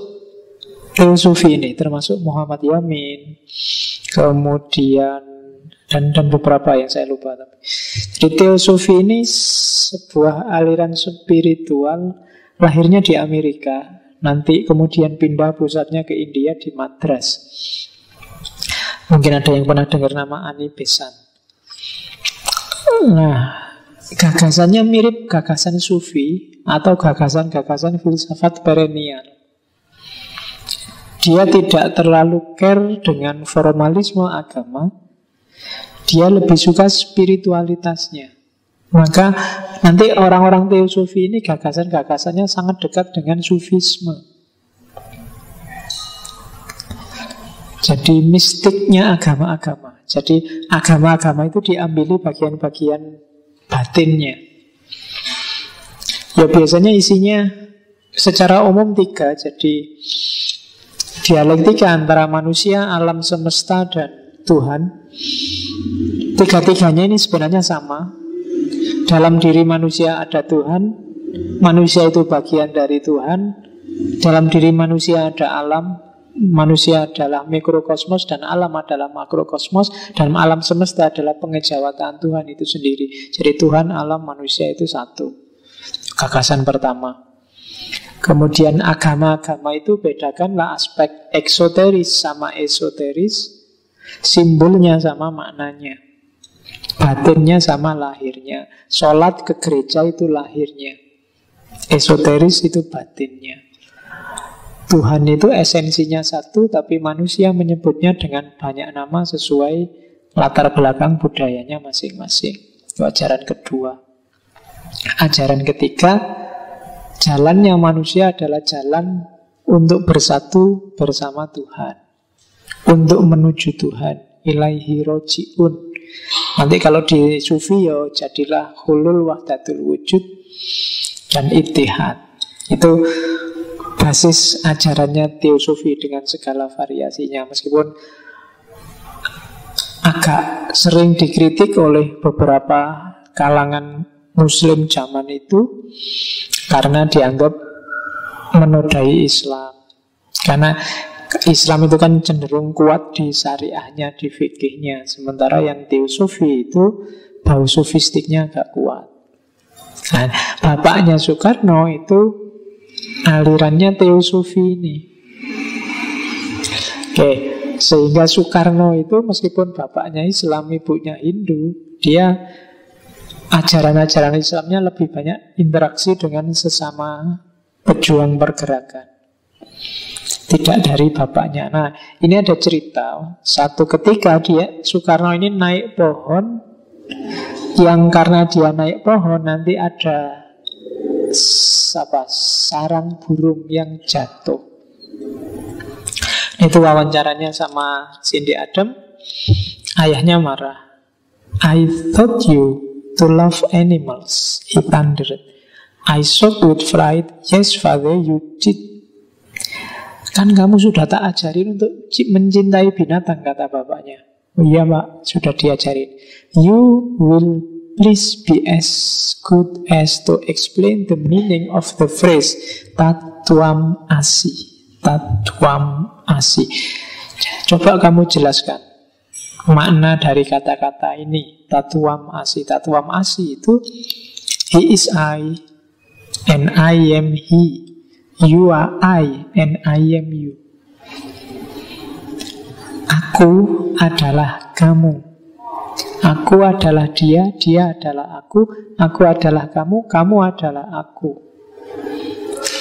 Teosofi ini, termasuk Muhammad Yamin, kemudian dan beberapa yang saya lupa. Jadi Teosofi ini sebuah aliran spiritual, lahirnya di Amerika, nanti kemudian pindah pusatnya ke India di Madras. Mungkin ada yang pernah dengar nama Ani Besant. Nah, Gagasannya mirip gagasan sufi atau gagasan-gagasan filsafat perennial. Dia tidak terlalu care dengan formalisme agama. Dia lebih suka spiritualitasnya. Maka nanti orang-orang teosofi ini gagasan-gagasannya sangat dekat dengan sufisme. Jadi mistiknya agama-agama. Jadi agama-agama itu diambil bagian-bagian batinnya. Ya biasanya isinya secara umum 3. Jadi dialektika antara manusia, alam semesta, dan Tuhan. Tiga-tiganya ini sebenarnya sama. Dalam diri manusia ada Tuhan, manusia itu bagian dari Tuhan. Dalam diri manusia ada alam, manusia adalah mikrokosmos dan alam adalah makrokosmos. Dan alam semesta adalah pengejawatan Tuhan itu sendiri. Jadi Tuhan, alam, manusia itu satu. Gagasan pertama. Kemudian agama-agama itu bedakanlah aspek eksoteris sama esoteris, simbolnya sama maknanya, batinnya sama lahirnya. Sholat ke gereja itu lahirnya, esoteris itu batinnya. Tuhan itu esensinya satu, tapi manusia menyebutnya dengan banyak nama sesuai latar belakang budayanya masing-masing. Itu ajaran kedua. Ajaran ketiga, jalannya manusia adalah jalan untuk bersatu bersama Tuhan, untuk menuju Tuhan. Ilaihi roji'un. Nanti kalau di sufi ya jadilah hulul wahdatul wujud dan ittihad. Itu basis ajarannya teosofi dengan segala variasinya. Meskipun agak sering dikritik oleh beberapa kalangan Muslim zaman itu karena dianggap menodai Islam. Karena Islam itu kan cenderung kuat di syariahnya, di fikihnya. Sementara yang teosofi itu bau sofistiknya agak kuat. Nah, bapaknya Soekarno itu alirannya teosofi ini. Oke, sehingga Soekarno itu meskipun bapaknya Islam, ibunya Hindu, dia ajaran-ajaran Islamnya lebih banyak interaksi dengan sesama pejuang pergerakan, tidak dari bapaknya. Nah, ini ada cerita. Satu ketika Soekarno ini naik pohon, yang karena dia naik pohon nanti ada sarang burung yang jatuh. Itu wawancaranya sama Cindy Adam. Ayahnya marah. I thought you to love animals, he thundered. I shocked with fright. Yes, father, you did. Kan kamu sudah tak ajarin untuk mencintai binatang, kata bapaknya. Oh iya pak, sudah diajarin. You will please be as good as to explain the meaning of the phrase Tatuam Asi. Tatuam Asi. Coba kamu jelaskan makna dari kata-kata ini. Tatuam Asi. Tatuam Asi itu he is I and I am he. You are I and I am you. Aku adalah kamu. Aku adalah dia, dia adalah aku adalah kamu, kamu adalah aku.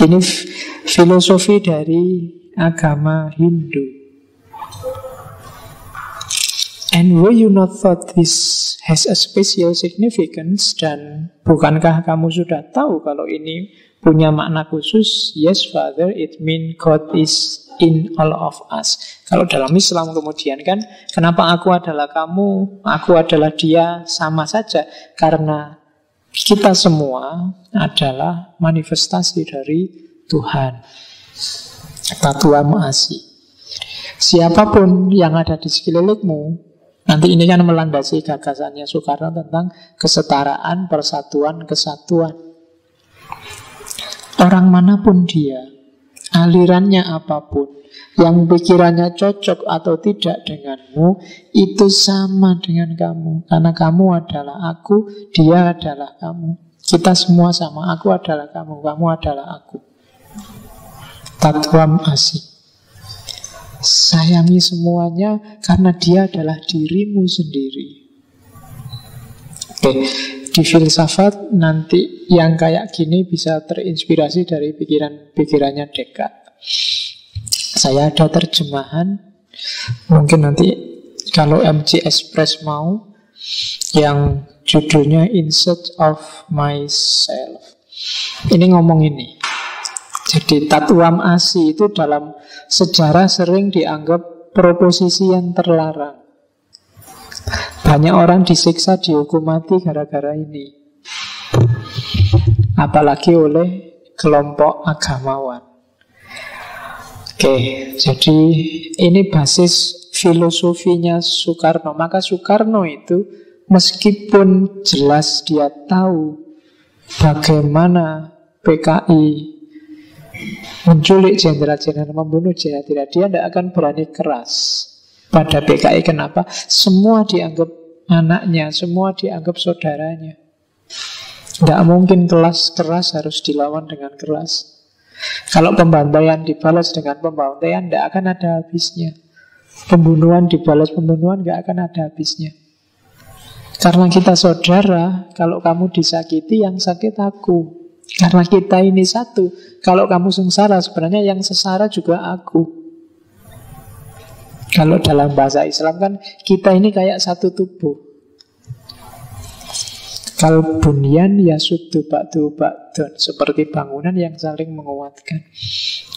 Ini filosofi dari agama Hindu. And were you not thought this has a special significance? Dan bukankah kamu sudah tahu kalau ini punya makna khusus? Yes, Father, it means God is in all of us. Kalau dalam Islam kemudian kan, kenapa aku adalah kamu, aku adalah dia, sama saja. Karena kita semua adalah manifestasi dari Tuhan. Tatuam Asi. Siapapun yang ada di sekelilingmu, nanti ini kan melandasi gagasannya Soekarno tentang kesetaraan, persatuan, kesatuan. Orang manapun dia, alirannya apapun, yang pikirannya cocok atau tidak denganmu, itu sama dengan kamu. Karena kamu adalah aku, dia adalah kamu. Kita semua sama, aku adalah kamu, kamu adalah aku. Tatuam Asi. Sayangi semuanya karena dia adalah dirimu sendiri. Oke. di filsafat nanti yang kayak gini bisa terinspirasi dari pikiran-pikirannya Descartes. Saya ada terjemahan, mungkin nanti kalau MCS Press mau, yang judulnya In Search of Myself. Ini ngomong ini. Jadi Tatuam Asi itu dalam sejarah sering dianggap proposisi yang terlarang. Banyak orang disiksa, dihukum mati gara-gara ini. Apalagi oleh kelompok agamawan. Oke, jadi ini basis filosofinya Soekarno. Maka Soekarno itu meskipun jelas dia tahu bagaimana PKI menculik jenderal-jenderal, membunuh jenderal, dia tidak akan berani keras pada PKI. Kenapa? Semua dianggap anaknya, semua dianggap saudaranya. Tidak mungkin keras harus dilawan dengan keras. Kalau pembantaian dibalas dengan pembantaian, tidak akan ada habisnya. Pembunuhan dibalas pembunuhan, tidak akan ada habisnya. Karena kita saudara, kalau kamu disakiti, yang sakit aku. Karena kita ini satu. Kalau kamu sengsara, sebenarnya yang sesara juga aku. Kalau dalam bahasa Islam kan kita ini kayak satu tubuh. Kal bunyan yasuddu ba'du ba'dun, seperti bangunan yang saling menguatkan.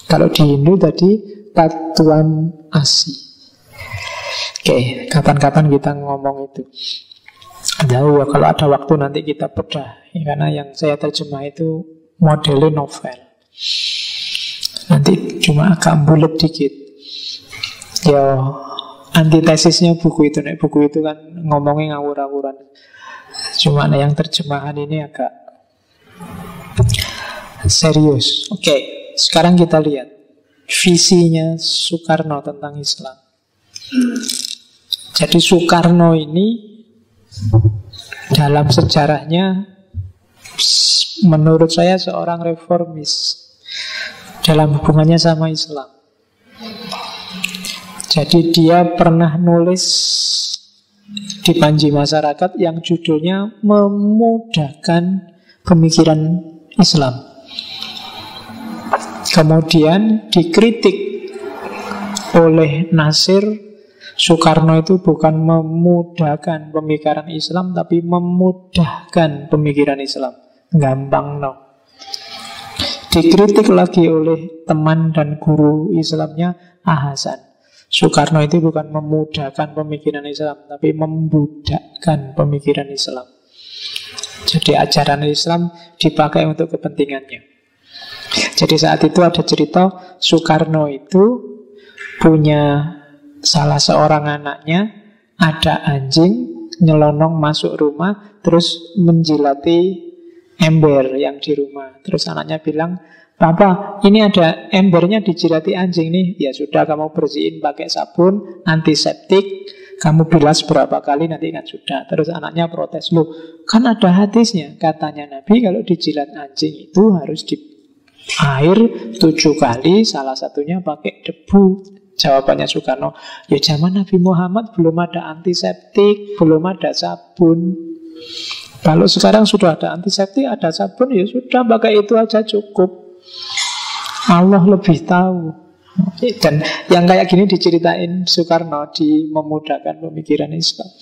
Kalau di Hindu tadi Tatuam Asi. Oke, kapan-kapan kita ngomong itu. Jauh, kalau ada waktu nanti kita bedah. Karena yang saya terjemah itu modelnya novel. Nanti cuma agak bulet dikit. Ya, antitesisnya buku itu. Nek buku itu kan ngomongnya ngawur-ngawuran. Cuma yang terjemahan ini agak serius. Oke, sekarang kita lihat visinya Soekarno tentang Islam. Jadi Soekarno ini dalam sejarahnya menurut saya seorang reformis dalam hubungannya sama Islam. Jadi dia pernah nulis di Panji Masyarakat yang judulnya Memudahkan Pemikiran Islam. Kemudian dikritik oleh Nasir, Soekarno itu bukan memudahkan pemikiran Islam, tapi memudahkan pemikiran Islam. Gampang no. Dikritik lagi oleh teman dan guru Islamnya Hasan. Soekarno itu bukan memudahkan pemikiran Islam, tapi membudakkan pemikiran Islam. Jadi ajaran Islam dipakai untuk kepentingannya. Jadi saat itu ada cerita Soekarno itu punya salah seorang anaknya, ada anjing nyelonong masuk rumah, terus menjilati ember yang di rumah. Terus anaknya bilang, "Papa, ini ada embernya dijilati anjing nih." "Ya sudah, kamu bersihin pakai sabun, antiseptik, kamu bilas berapa kali nanti kan sudah." Terus anaknya protes, "Loh, kan ada hadisnya, katanya Nabi kalau dijilat anjing itu harus di air 7 kali, salah satunya pakai debu." Jawabannya Soekarno, "Ya zaman Nabi Muhammad belum ada antiseptik, belum ada sabun. Kalau sekarang sudah ada antiseptik, ada sabun, ya sudah pakai itu aja cukup. Allah lebih tahu." Dan yang kayak gini diceritain Soekarno di Memudahkan Pemikiran Islam.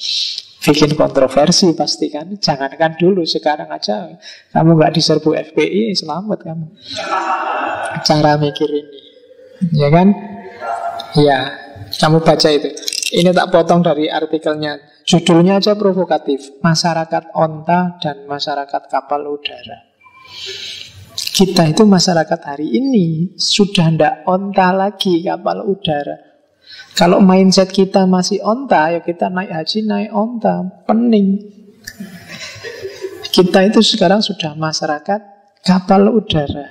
Bikin kontroversi pasti kan. Jangankan dulu, sekarang aja kamu gak diserbu FPI, selamat kamu. Cara mikir ini, ya kan? Ya, kamu baca itu. Ini tak potong dari artikelnya. Judulnya aja provokatif. Masyarakat onta dan masyarakat kapal udara. Kita itu masyarakat hari ini sudah ndak onta lagi, kapal udara. Kalau mindset kita masih onta, ya kita naik haji, naik onta, pening. Kita itu sekarang sudah masyarakat kapal udara.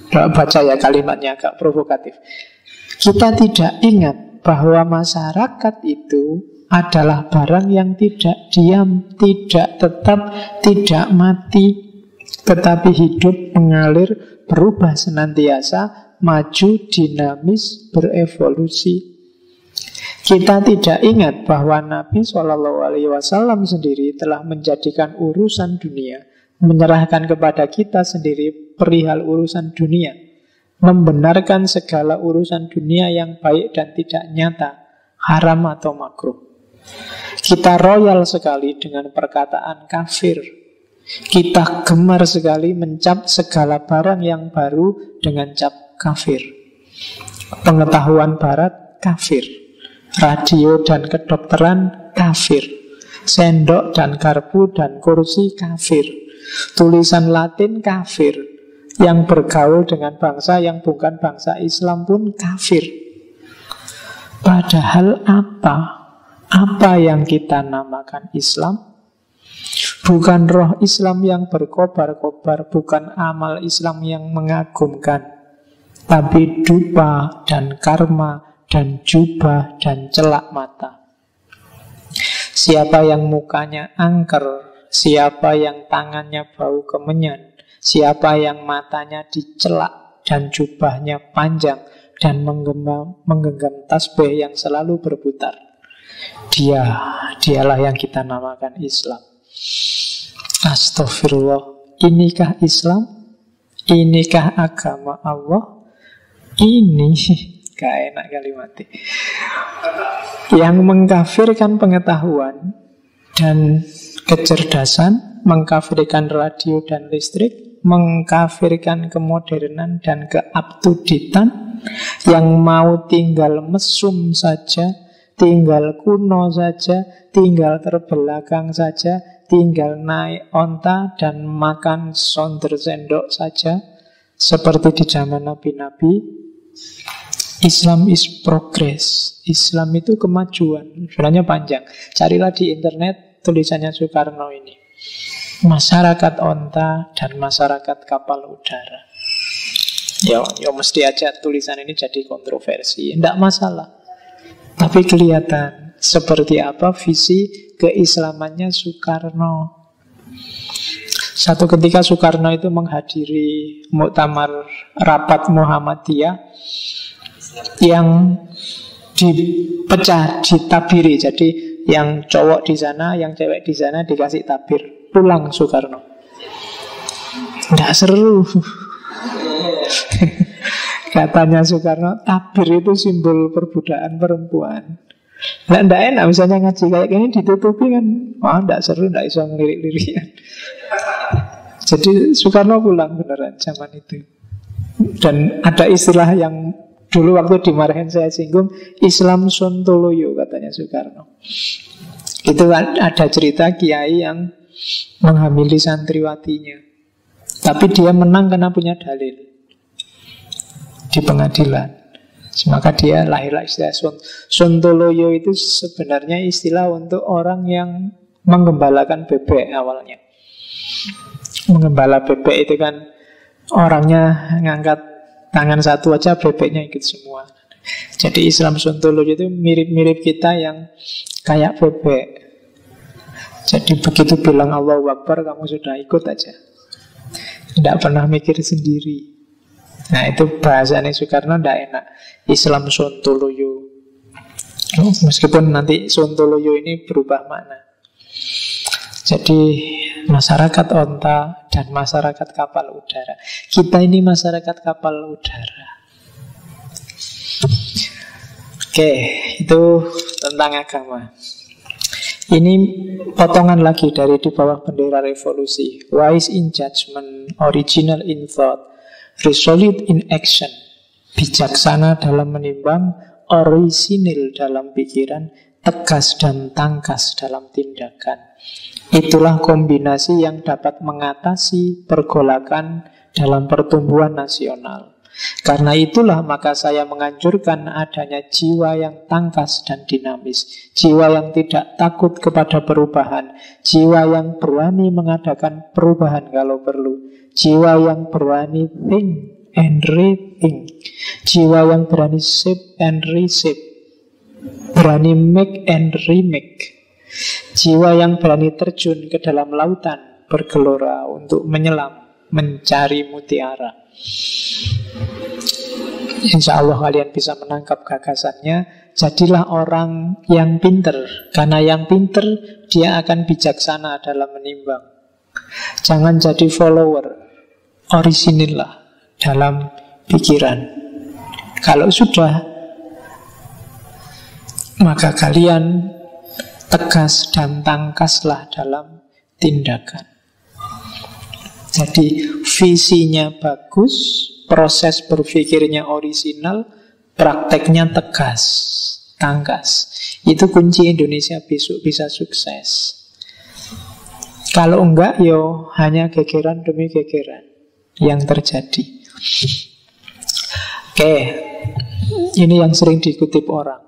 Baca ya kalimatnya agak provokatif. Kita tidak ingat bahwa masyarakat itu adalah barang yang tidak diam, tidak tetap, tidak mati, tetapi hidup, mengalir, berubah senantiasa, maju, dinamis, berevolusi. Kita tidak ingat bahwa Nabi SAW sendiri telah menjadikan urusan dunia, menyerahkan kepada kita sendiri perihal urusan dunia, membenarkan segala urusan dunia yang baik dan tidak nyata, haram atau makruh. Kita royal sekali dengan perkataan kafir. Kita gemar sekali mencap segala barang yang baru dengan cap kafir. Pengetahuan barat, kafir. Radio dan kedokteran, kafir. Sendok dan garpu dan kursi, kafir. Tulisan Latin, kafir. Yang bergaul dengan bangsa yang bukan bangsa Islam pun kafir. Padahal apa? Apa yang kita namakan Islam? Bukan roh Islam yang berkobar-kobar, bukan amal Islam yang mengagumkan, tapi dupa dan karma dan jubah dan celak mata. Siapa yang mukanya angker, siapa yang tangannya bau kemenyan, siapa yang matanya dicelak dan jubahnya panjang dan menggenggam tasbih yang selalu berputar, dialah yang kita namakan Islam. Astagfirullah, inikah Islam? Inikah agama Allah? Ini gak enak kalimatnya. Yang mengkafirkan pengetahuan dan kecerdasan, mengkafirkan radio dan listrik, mengkafirkan kemodernan dan ke-up-to-date-an, yang mau tinggal mesum saja, tinggal kuno saja, tinggal terbelakang saja, tinggal naik onta dan makan sonder sendok saja, seperti di zaman nabi-nabi. Islam is progress. Islam itu kemajuan. Sebenarnya panjang. Carilah di internet tulisannya Soekarno ini. Masyarakat onta dan masyarakat kapal udara. Ya mesti aja tulisan ini jadi kontroversi. Tidak masalah. Tapi kelihatan seperti apa visi keislamannya Soekarno. Satu ketika Soekarno itu menghadiri muktamar rapat Muhammadiyah yang dipecah, ditabiri. Jadi yang cowok di sana, yang cewek di sana dikasih tabir. Pulang Soekarno. Nggak seru. Katanya Soekarno, tabir itu simbol perbudakan perempuan. Nah, nggak enak misalnya ngaji kayak gini ditutupi kan. Wah, nggak seru, nggak bisa ngelirik-lirikan. Jadi Soekarno pulang beneran zaman itu. Dan ada istilah yang dulu waktu dimarahin saya singgung, Islam Sontoloyo katanya Soekarno. Itu ada cerita kiai yang menghamili santriwatinya, tapi dia menang karena punya dalil di pengadilan. Maka dia lahirlah istilah Sontoloyo. Itu sebenarnya istilah untuk orang yang menggembalakan bebek awalnya. Menggembala bebek itu kan orangnya ngangkat tangan satu aja, bebeknya ikut semua. Jadi Islam Sontoloyo itu mirip-mirip kita yang kayak bebek. Jadi begitu bilang Allahu Akbar, kamu sudah ikut aja, tidak pernah mikir sendiri. Nah itu bahasanya Soekarno tidak enak. Islam Sontoloyo. Meskipun nanti Sontoloyo ini berubah makna. Jadi masyarakat onta dan masyarakat kapal udara. Kita ini masyarakat kapal udara. Oke, itu tentang agama. Ini potongan lagi dari di bawah bendera revolusi. Wise in judgment, original in thought, resolute in action. Bijaksana dalam menimbang, orisinil dalam pikiran, tegas dan tangkas dalam tindakan. Itulah kombinasi yang dapat mengatasi pergolakan dalam pertumbuhan nasional. Karena itulah maka saya menganjurkan adanya jiwa yang tangkas dan dinamis, jiwa yang tidak takut kepada perubahan, jiwa yang berani mengadakan perubahan kalau perlu, jiwa yang berani think and rethink, jiwa yang berani shape and reshape, berani make and remake, jiwa yang berani terjun ke dalam lautan bergelora untuk menyelam, mencari mutiara. Insya Allah kalian bisa menangkap gagasannya jadilah orang yang pinter. Karena yang pinter, dia akan bijaksana dalam menimbang. Jangan jadi follower, orisinillah dalam pikiran. Kalau sudah, maka kalian tegas dan tangkaslah dalam tindakan. Jadi visinya bagus, proses berpikirnya orisinal, prakteknya tegas, tangkas. Itu kunci Indonesia besok bisa sukses. Kalau enggak, yo hanya gegeran demi gegeran yang terjadi. Oke, ini yang sering dikutip orang.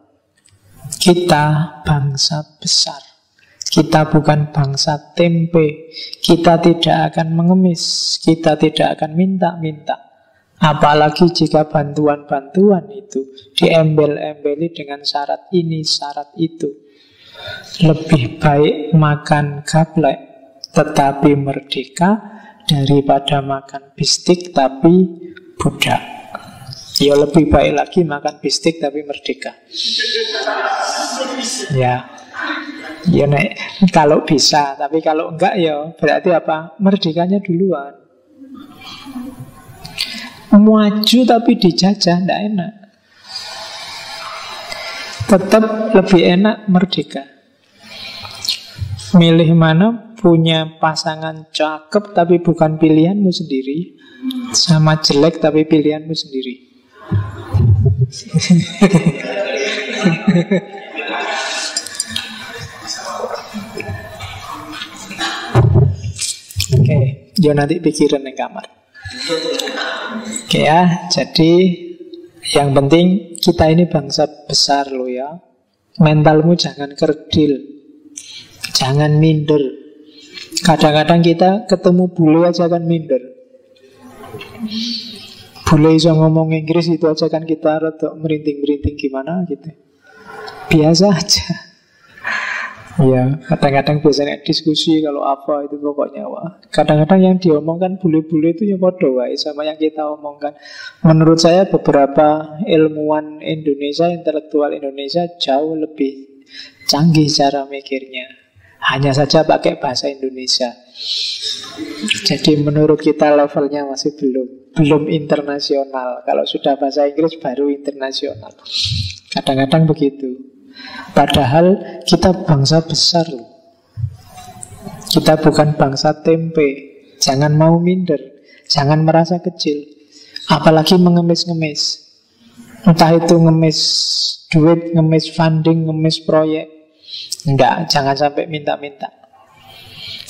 Kita bangsa besar. Kita bukan bangsa tempe. Kita tidak akan mengemis. Kita tidak akan minta-minta. Apalagi jika bantuan-bantuan itu diembel-embeli dengan syarat ini, syarat itu. Lebih baik makan gaplek tetapi merdeka daripada makan bistik tapi budak. Ya lebih baik lagi makan bistik tapi merdeka. Ya nek, kalau bisa. Tapi kalau enggak ya berarti apa? Merdekanya duluan. Maju tapi dijajah, tidak enak. Tetap lebih enak merdeka. Milih mana? Punya pasangan cakep tapi bukan pilihanmu sendiri, sama jelek tapi pilihanmu sendiri. Oke, yo nanti pikirin di kamar. Oke ya, jadi yang penting kita ini bangsa besar loh ya. Mentalmu jangan kerdil, jangan minder. Kadang-kadang kita ketemu bule aja kan minder. Bule bisa ngomong Inggris itu aja kan kita rada merinting-merinting gimana gitu. Biasa aja. Ya, kadang-kadang biasanya diskusi kalau apa itu pokoknya wah. Kadang-kadang yang diomongkan bule-bule itu ya podo wae sama yang kita omongkan. Menurut saya beberapa ilmuwan Indonesia, intelektual Indonesia jauh lebih canggih cara mikirnya. Hanya saja pakai bahasa Indonesia. Jadi menurut kita levelnya masih belum internasional. Kalau sudah bahasa Inggris baru internasional. Kadang-kadang begitu. Padahal kita bangsa besar loh. Kita bukan bangsa tempe. Jangan mau minder, jangan merasa kecil. Apalagi mengemis-ngemis. Entah itu ngemis duit, ngemis funding, ngemis proyek. Enggak, jangan sampai minta-minta.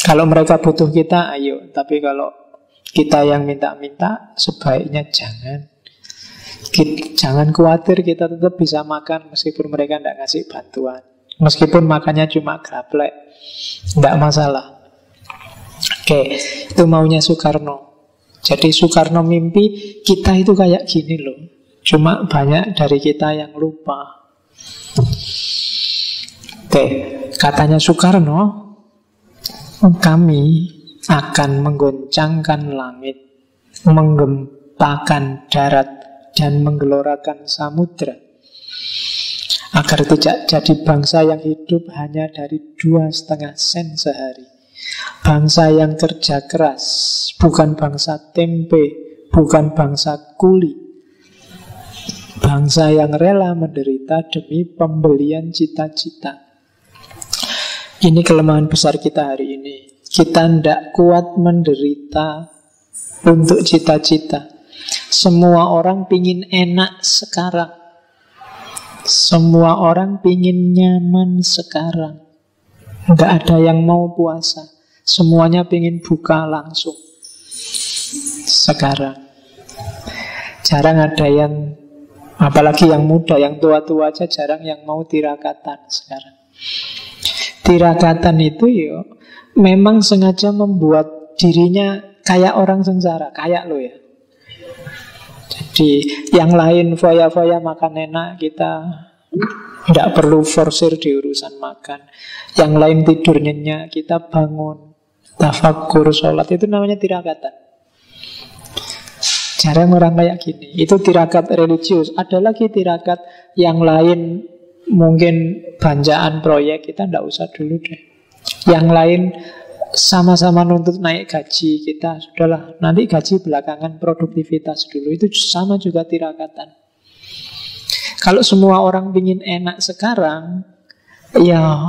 Kalau mereka butuh kita, ayo. Tapi kalau kita yang minta-minta, sebaiknya jangan. Jangan khawatir, kita tetap bisa makan meskipun mereka tidak ngasih bantuan. Meskipun makannya cuma gaplek, tidak masalah. Oke, itu maunya Soekarno. Jadi Soekarno mimpi kita itu kayak gini loh. Cuma banyak dari kita yang lupa. Oke, katanya Soekarno, kami akan menggoncangkan langit, menggempakkan darat, dan menggelorakan samudra, agar tidak jadi bangsa yang hidup hanya dari 2,5 sen sehari. Bangsa yang kerja keras, bukan bangsa tempe, bukan bangsa kuli. Bangsa yang rela menderita demi pembelian cita-cita. Ini kelemahan besar kita hari ini. Kita tidak kuat menderita untuk cita-cita. Semua orang pingin enak sekarang. Semua orang pingin nyaman sekarang. Nggak ada yang mau puasa. Semuanya pingin buka langsung sekarang. Jarang ada yang, apalagi yang muda, yang tua-tua aja jarang yang mau tirakatan sekarang. Tirakatan itu ya memang sengaja membuat dirinya kayak orang sengsara, kayak lo ya. Jadi yang lain foya-foya makan enak, kita tidak perlu forsir di urusan makan. Yang lain tidur nyenyak, kita bangun, tafakur, sholat. Itu namanya tirakatan. Jarang orang kayak gini. Itu tirakat religius. Ada lagi tirakat yang lain mungkin banjaan proyek kita tidak usah dulu deh. Yang lain sama-sama nuntut naik gaji kita, sudahlah, nanti gaji belakangan, produktivitas dulu. Itu sama juga tirakatan. Kalau semua orang ingin enak sekarang, ya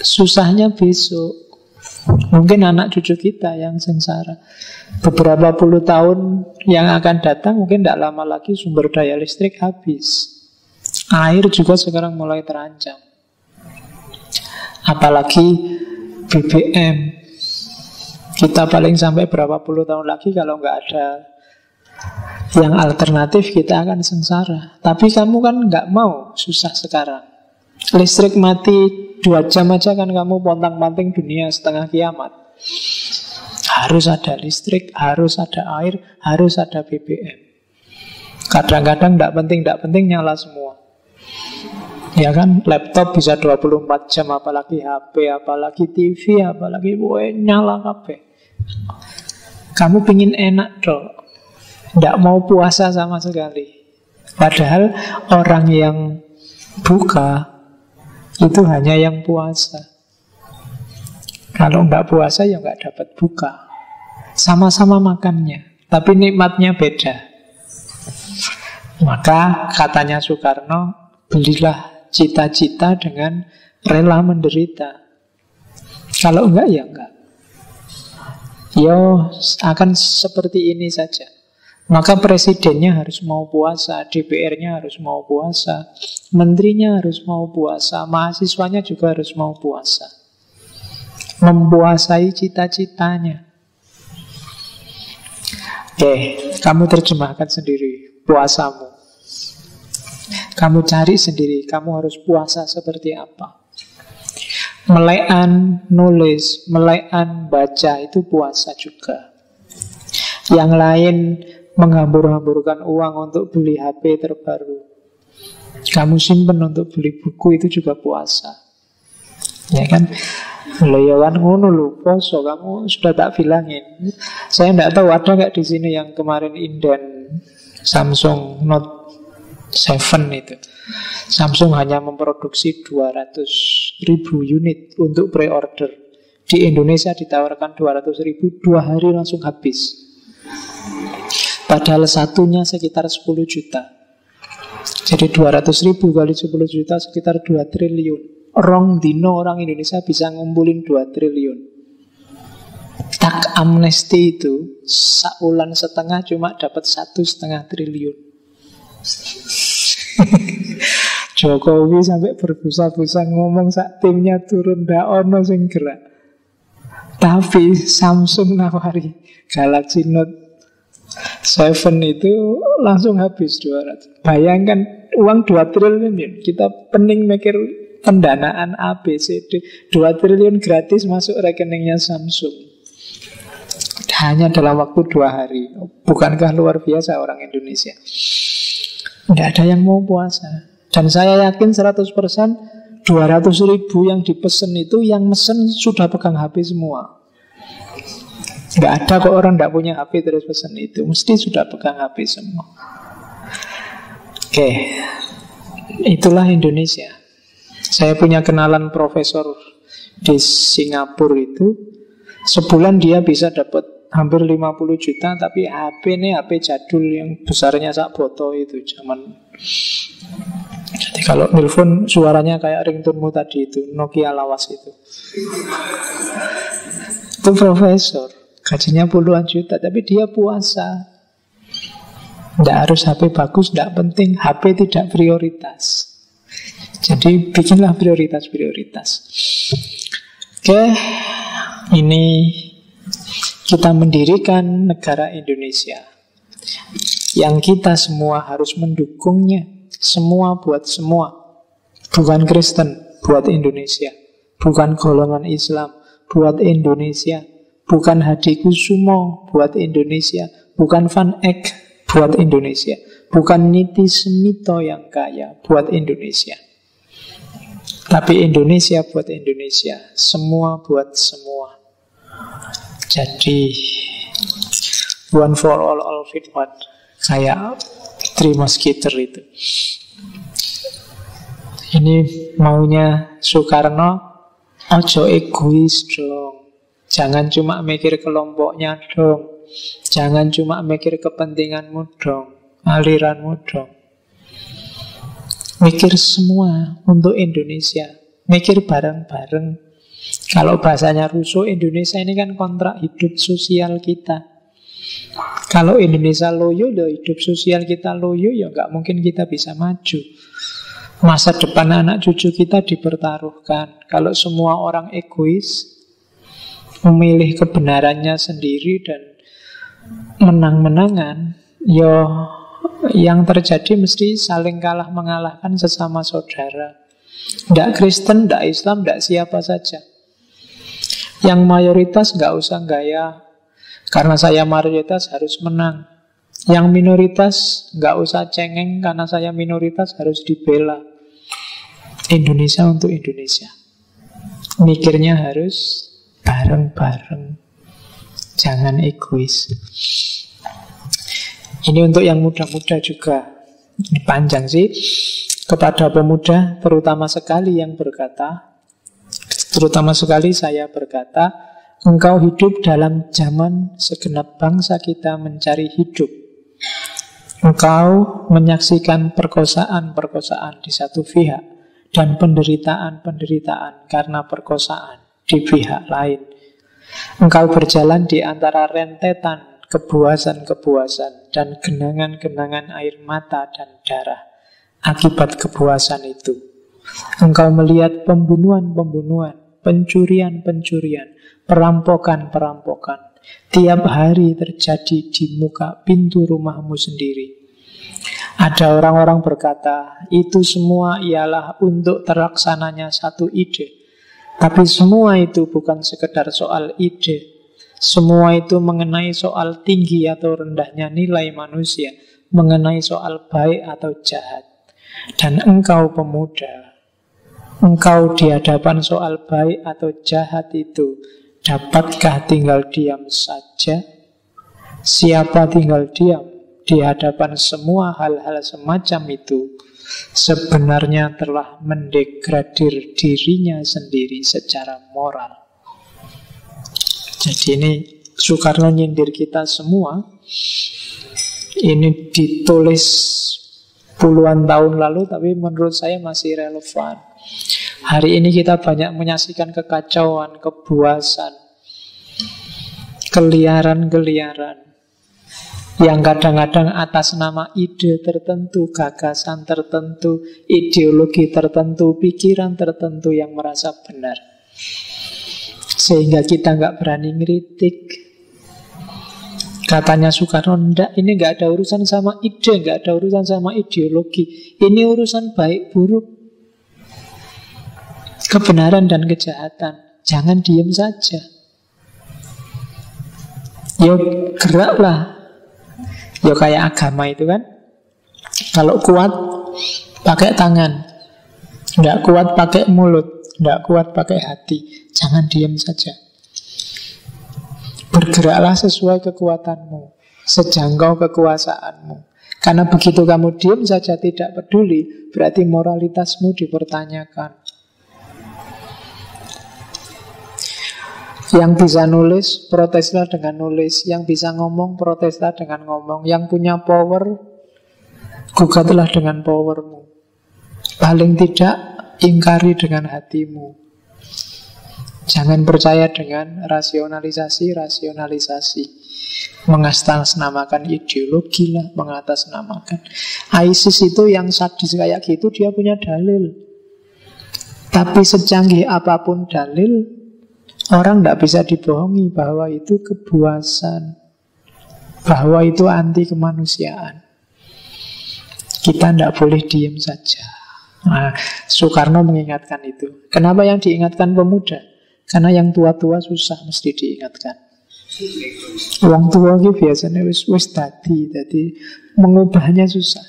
susahnya besok. Mungkin anak cucu kita yang sengsara. Beberapa puluh tahun yang akan datang, mungkin tidak lama lagi sumber daya listrik habis. Air juga sekarang mulai terancam. Apalagi BBM. Kita paling sampai berapa puluh tahun lagi kalau nggak ada yang alternatif, kita akan sengsara. Tapi kamu kan nggak mau susah sekarang. Listrik mati 2 jam aja kan kamu pontang-panting dunia setengah kiamat. Harus ada listrik, harus ada air, harus ada BBM. Kadang-kadang tidak penting nyala semua. Ya kan, laptop bisa 24 jam, apalagi HP, apalagi TV, apalagi nyala kabeh. Kamu pingin enak dong, tidak mau puasa sama sekali. Padahal orang yang buka itu hanya yang puasa. Kalau nggak puasa ya nggak dapat buka. Sama-sama makannya, tapi nikmatnya beda. Maka katanya Soekarno, belilah cita-cita dengan rela menderita. Kalau enggak ya enggak. Yo akan seperti ini saja. Maka presidennya harus mau puasa, DPR-nya harus mau puasa, menterinya harus mau puasa, mahasiswanya juga harus mau puasa. Mempuasai cita-citanya. Oke, kamu terjemahkan sendiri puasamu. Kamu cari sendiri, kamu harus puasa seperti apa. Melekan nulis, melekan baca, itu puasa juga. Yang lain menghambur-hamburkan uang untuk beli HP terbaru, kamu simpen untuk beli buku, itu juga puasa. Ya kan? Leyawan ngono lho, poso, kamu sudah tak bilangin. Saya tidak tahu ada nggak di sini yang kemarin inden Samsung Note 7 itu. Samsung hanya memproduksi 200.000 unit untuk pre-order. Di Indonesia ditawarkan 200.000, 2 hari langsung habis. Padahal satunya sekitar 10 juta. Jadi 200.000 kali 10 juta sekitar 2 triliun. Rong dino orang Indonesia bisa ngumpulin 2 triliun. Tak amnesti itu saulan setengah cuma dapat 1,5 triliun. Jokowi sampai berbusa-busa ngomong sak timnya turun, ndak ono sing gerak. Tapi Samsung nawari Galaxy Note 7 itu langsung habis 200. Bayangkan uang 2 triliun ya. Kita pening mikir pendanaan ABCD, 2 triliun gratis masuk rekeningnya Samsung hanya dalam waktu 2 hari. Bukankah luar biasa orang Indonesia? Tidak ada yang mau puasa. Dan saya yakin 100% 200.000 yang dipesen itu, yang mesen sudah pegang HP semua. Nggak ada kok orang tidak punya HP terus pesen itu. Mesti sudah pegang HP semua. Oke, itulah Indonesia. Saya punya kenalan profesor di Singapura itu. Sebulan dia bisa dapat hampir 50 juta, tapi HP ini HP jadul yang besarnya sak botol itu zaman. Jadi kalau nelfon suaranya kayak ringtone-mu tadi itu, Nokia lawas itu. Itu profesor, gajinya puluhan juta, tapi dia puasa. Tidak harus HP bagus, tidak penting. HP tidak prioritas. Jadi bikinlah prioritas-prioritas. Oke, ini kita mendirikan negara Indonesia yang kita semua harus mendukungnya. Semua buat semua. Bukan Kristen, buat Indonesia. Bukan golongan Islam, buat Indonesia. Bukan Hadi Kusumo, buat Indonesia. Bukan Van Eck, buat Indonesia. Bukan Niti Semito yang kaya, buat Indonesia. Tapi Indonesia buat Indonesia. Semua buat semua. Jadi one for all fit one. Kayak Three Musketeers itu. Ini maunya Soekarno, ojo egois dong. Jangan cuma mikir kelompoknya dong. Jangan cuma mikir kepentinganmu dong, aliranmu dong. Mikir semua untuk Indonesia. Mikir bareng-bareng. Kalau bahasanya Rousseau, Indonesia ini kan kontrak hidup sosial kita. Kalau Indonesia loyo, hidup sosial kita loyo, ya nggak mungkin kita bisa maju. Masa depan anak cucu kita dipertaruhkan. Kalau semua orang egois, memilih kebenarannya sendiri dan menang-menangan, ya yang terjadi mesti saling kalah mengalahkan sesama saudara. Tidak Kristen, tidak Islam, tidak siapa saja. Yang mayoritas nggak usah gaya, karena saya mayoritas harus menang. Yang minoritas nggak usah cengeng, karena saya minoritas harus dibela. Indonesia untuk Indonesia. Mikirnya harus bareng-bareng. Jangan egois. Ini untuk yang muda-muda juga. Ini panjang sih. Kepada pemuda, terutama sekali yang berkata, terutama sekali saya berkata, engkau hidup dalam zaman segenap bangsa kita mencari hidup. Engkau menyaksikan perkosaan-perkosaan di satu pihak dan penderitaan-penderitaan karena perkosaan di pihak lain. Engkau berjalan di antara rentetan kebuasan-kebuasan dan genangan-genangan air mata dan darah akibat kebuasan itu. Engkau melihat pembunuhan-pembunuhan, pencurian-pencurian, perampokan-perampokan tiap hari terjadi di muka pintu rumahmu sendiri. Ada orang-orang berkata, itu semua ialah untuk terlaksananya satu ide. Tapi semua itu bukan sekedar soal ide. Semua itu mengenai soal tinggi atau rendahnya nilai manusia, mengenai soal baik atau jahat. Dan engkau pemuda, engkau di hadapan soal baik atau jahat itu, dapatkah tinggal diam saja? Siapa tinggal diam di hadapan semua hal-hal semacam itu, sebenarnya telah mendegradir dirinya sendiri secara moral. Jadi ini Soekarno nyindir kita semua. Ini ditulis puluhan tahun lalu, tapi menurut saya masih relevan. Hari ini kita banyak menyaksikan kekacauan, kebuasan, keliaran-keliaran yang kadang-kadang atas nama ide tertentu, gagasan tertentu, ideologi tertentu, pikiran tertentu yang merasa benar. Sehingga kita nggak berani ngeritik. Katanya Soekarno, enggak, ini nggak ada urusan sama ide, nggak ada urusan sama ideologi. Ini urusan baik buruk, kebenaran dan kejahatan. Jangan diam saja. Yo geraklah. Yo kayak agama itu kan. Kalau kuat pakai tangan, nggak kuat pakai mulut, nggak kuat pakai hati. Jangan diam saja. Bergeraklah sesuai kekuatanmu, sejangkau kekuasaanmu. Karena begitu kamu diam saja tidak peduli, berarti moralitasmu dipertanyakan. Yang bisa nulis, proteslah dengan nulis. Yang bisa ngomong, proteslah dengan ngomong. Yang punya power, gugatlah dengan powermu. Paling tidak, ingkari dengan hatimu. Jangan percaya dengan rasionalisasi. Mengatasnamakan ideologi lah, mengatasnamakan. ISIS itu yang sadis kayak gitu, dia punya dalil. Tapi secanggih apapun dalil, orang tidak bisa dibohongi bahwa itu kebuasan, bahwa itu anti kemanusiaan. Kita tidak boleh diam saja. Nah, Soekarno mengingatkan itu. Kenapa yang diingatkan pemuda? Karena yang tua-tua susah mesti diingatkan. Wong tua itu biasanya wis dadi, jadi mengubahnya susah.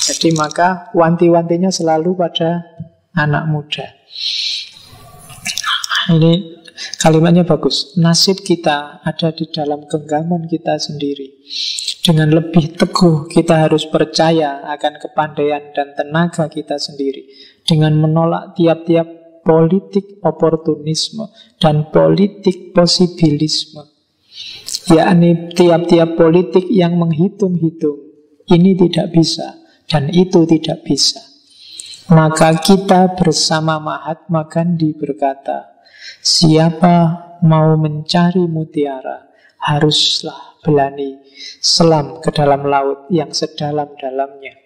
Jadi maka wanti-wantinya selalu pada anak muda. Ini kalimatnya bagus. Nasib kita ada di dalam genggaman kita sendiri. Dengan lebih teguh kita harus percaya akan kepandaian dan tenaga kita sendiri. Dengan menolak tiap-tiap politik oportunisme dan politik posibilisme, yakni tiap-tiap politik yang menghitung-hitung ini tidak bisa dan itu tidak bisa. Maka kita bersama Mahatma Gandhi berkata, siapa mau mencari mutiara haruslah berani selam ke dalam laut yang sedalam-dalamnya.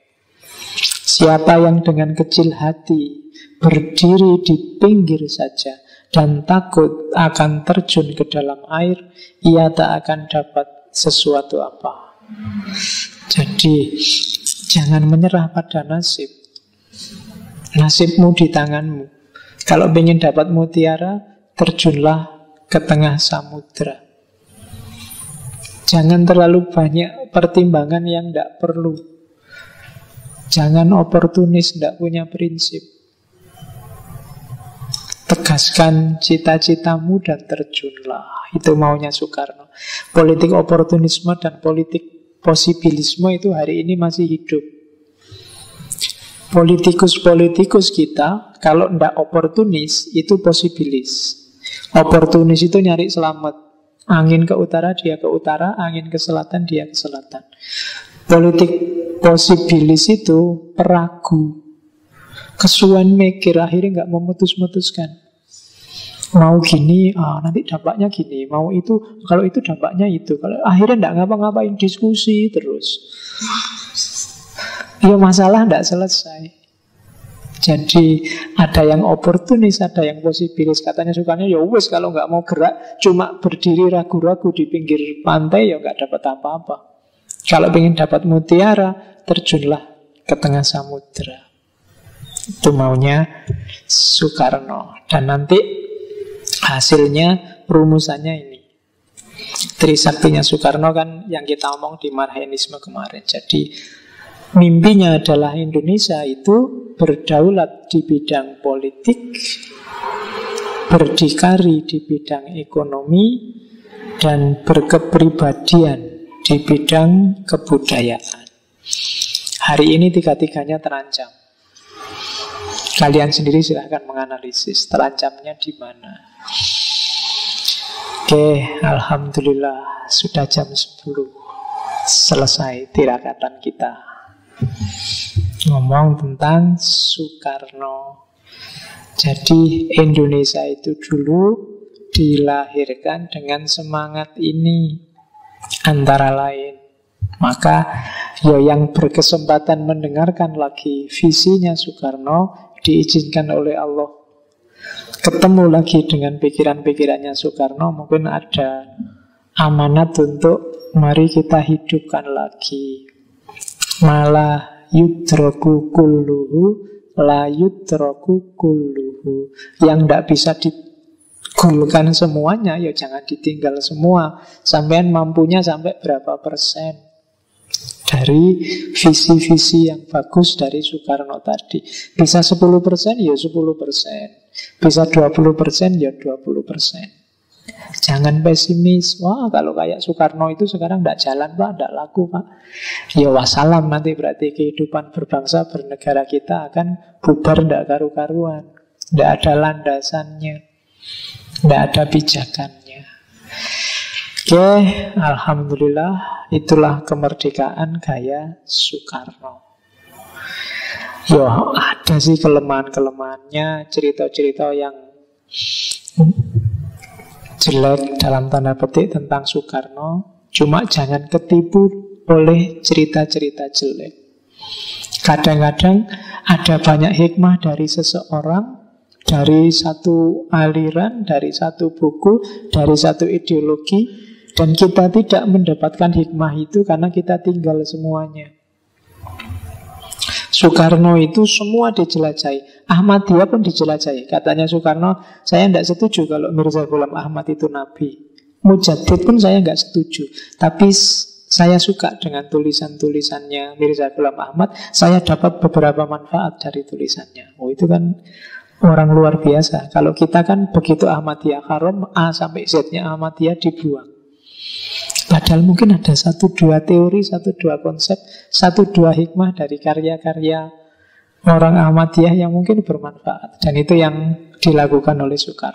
Siapa yang dengan kecil hati berdiri di pinggir saja dan takut akan terjun ke dalam air, ia tak akan dapat sesuatu apa. Jadi jangan menyerah pada nasib. Nasibmu di tanganmu. Kalau ingin dapat mutiara, terjunlah ke tengah samudra. Jangan terlalu banyak pertimbangan yang tidak perlu. Jangan oportunis, tidak punya prinsip. Tegaskan cita-citamu dan terjunlah. Itu maunya Soekarno. Politik oportunisme dan politik posibilisme itu hari ini masih hidup. Politikus-politikus kita kalau tidak oportunis itu posibilis. Oportunis itu nyari selamat. Angin ke utara dia ke utara, angin ke selatan dia ke selatan. Politik posibilis itu peragu, kesuwen mikir, akhirnya nggak memutus-mutuskan. Mau gini, nanti dampaknya gini. Mau itu, kalau itu dampaknya itu. Kalau akhirnya nggak ngapa-ngapain, diskusi terus. Ya masalah tidak selesai. Jadi ada yang oportunis, ada yang posibilis. Katanya Soekarno, ya wes kalau nggak mau gerak, cuma berdiri ragu-ragu di pinggir pantai, ya nggak dapat apa-apa. Kalau ingin dapat mutiara, terjunlah ke tengah samudra. Itu maunya Soekarno. Dan nanti hasilnya, rumusannya ini. Trisaktinya Soekarno kan yang kita omong di Marxisme kemarin. Jadi mimpinya adalah Indonesia itu berdaulat di bidang politik, berdikari di bidang ekonomi, dan berkepribadian di bidang kebudayaan. Hari ini tiga-tiganya terancam. Kalian sendiri silahkan menganalisis terancamnya di mana. Oke, alhamdulillah sudah jam 10. Selesai tirakatan kita. Ngomong tentang Soekarno. Jadi Indonesia itu dulu dilahirkan dengan semangat ini antara lain. Maka ya yang berkesempatan mendengarkan lagi visinya Soekarno, diizinkan oleh Allah ketemu lagi dengan pikiran-pikirannya Soekarno, mungkin ada amanat untuk mari kita hidupkan lagi. Malah yudraku kulluhu la yudraku kulluhu. Yang tidak bisa digulkan semuanya, ya jangan ditinggal semua. Sampean mampunya sampai berapa persen dari visi-visi yang bagus dari Soekarno tadi. Bisa 10% ya 10%, bisa 20% ya 20%. Jangan pesimis. Wah kalau kayak Soekarno itu sekarang tidak jalan pak, tidak laku pak. Ya wassalam, nanti berarti kehidupan berbangsa bernegara kita akan bubar, tidak karu-karuan. Tidak ada landasannya, tidak ada pijakannya. Oke, alhamdulillah itulah kemerdekaan gaya Soekarno. Ya ada sih kelemahan-kelemahannya, cerita-cerita yang jelek dalam tanda petik tentang Soekarno. Cuma jangan ketipu oleh cerita-cerita jelek. Kadang-kadang ada banyak hikmah dari seseorang, dari satu aliran, dari satu buku, dari satu ideologi, dan kita tidak mendapatkan hikmah itu karena kita tinggal semuanya. Soekarno itu semua dijelajahi. Ahmadiyah pun dijelajahi. Katanya Soekarno, saya tidak setuju kalau Mirza Ghulam Ahmad itu nabi. Mujaddid pun saya nggak setuju. Tapi saya suka dengan tulisan-tulisannya Mirza Ghulam Ahmad. Saya dapat beberapa manfaat dari tulisannya. Oh itu kan orang luar biasa. Kalau kita kan begitu Ahmadiyah haram, A sampai Z-nya Ahmadiyah dibuang. Padahal mungkin ada satu dua teori, satu dua konsep, satu dua hikmah dari karya-karya orang Ahmadiyah yang mungkin bermanfaat. Dan itu yang dilakukan oleh Soekarno.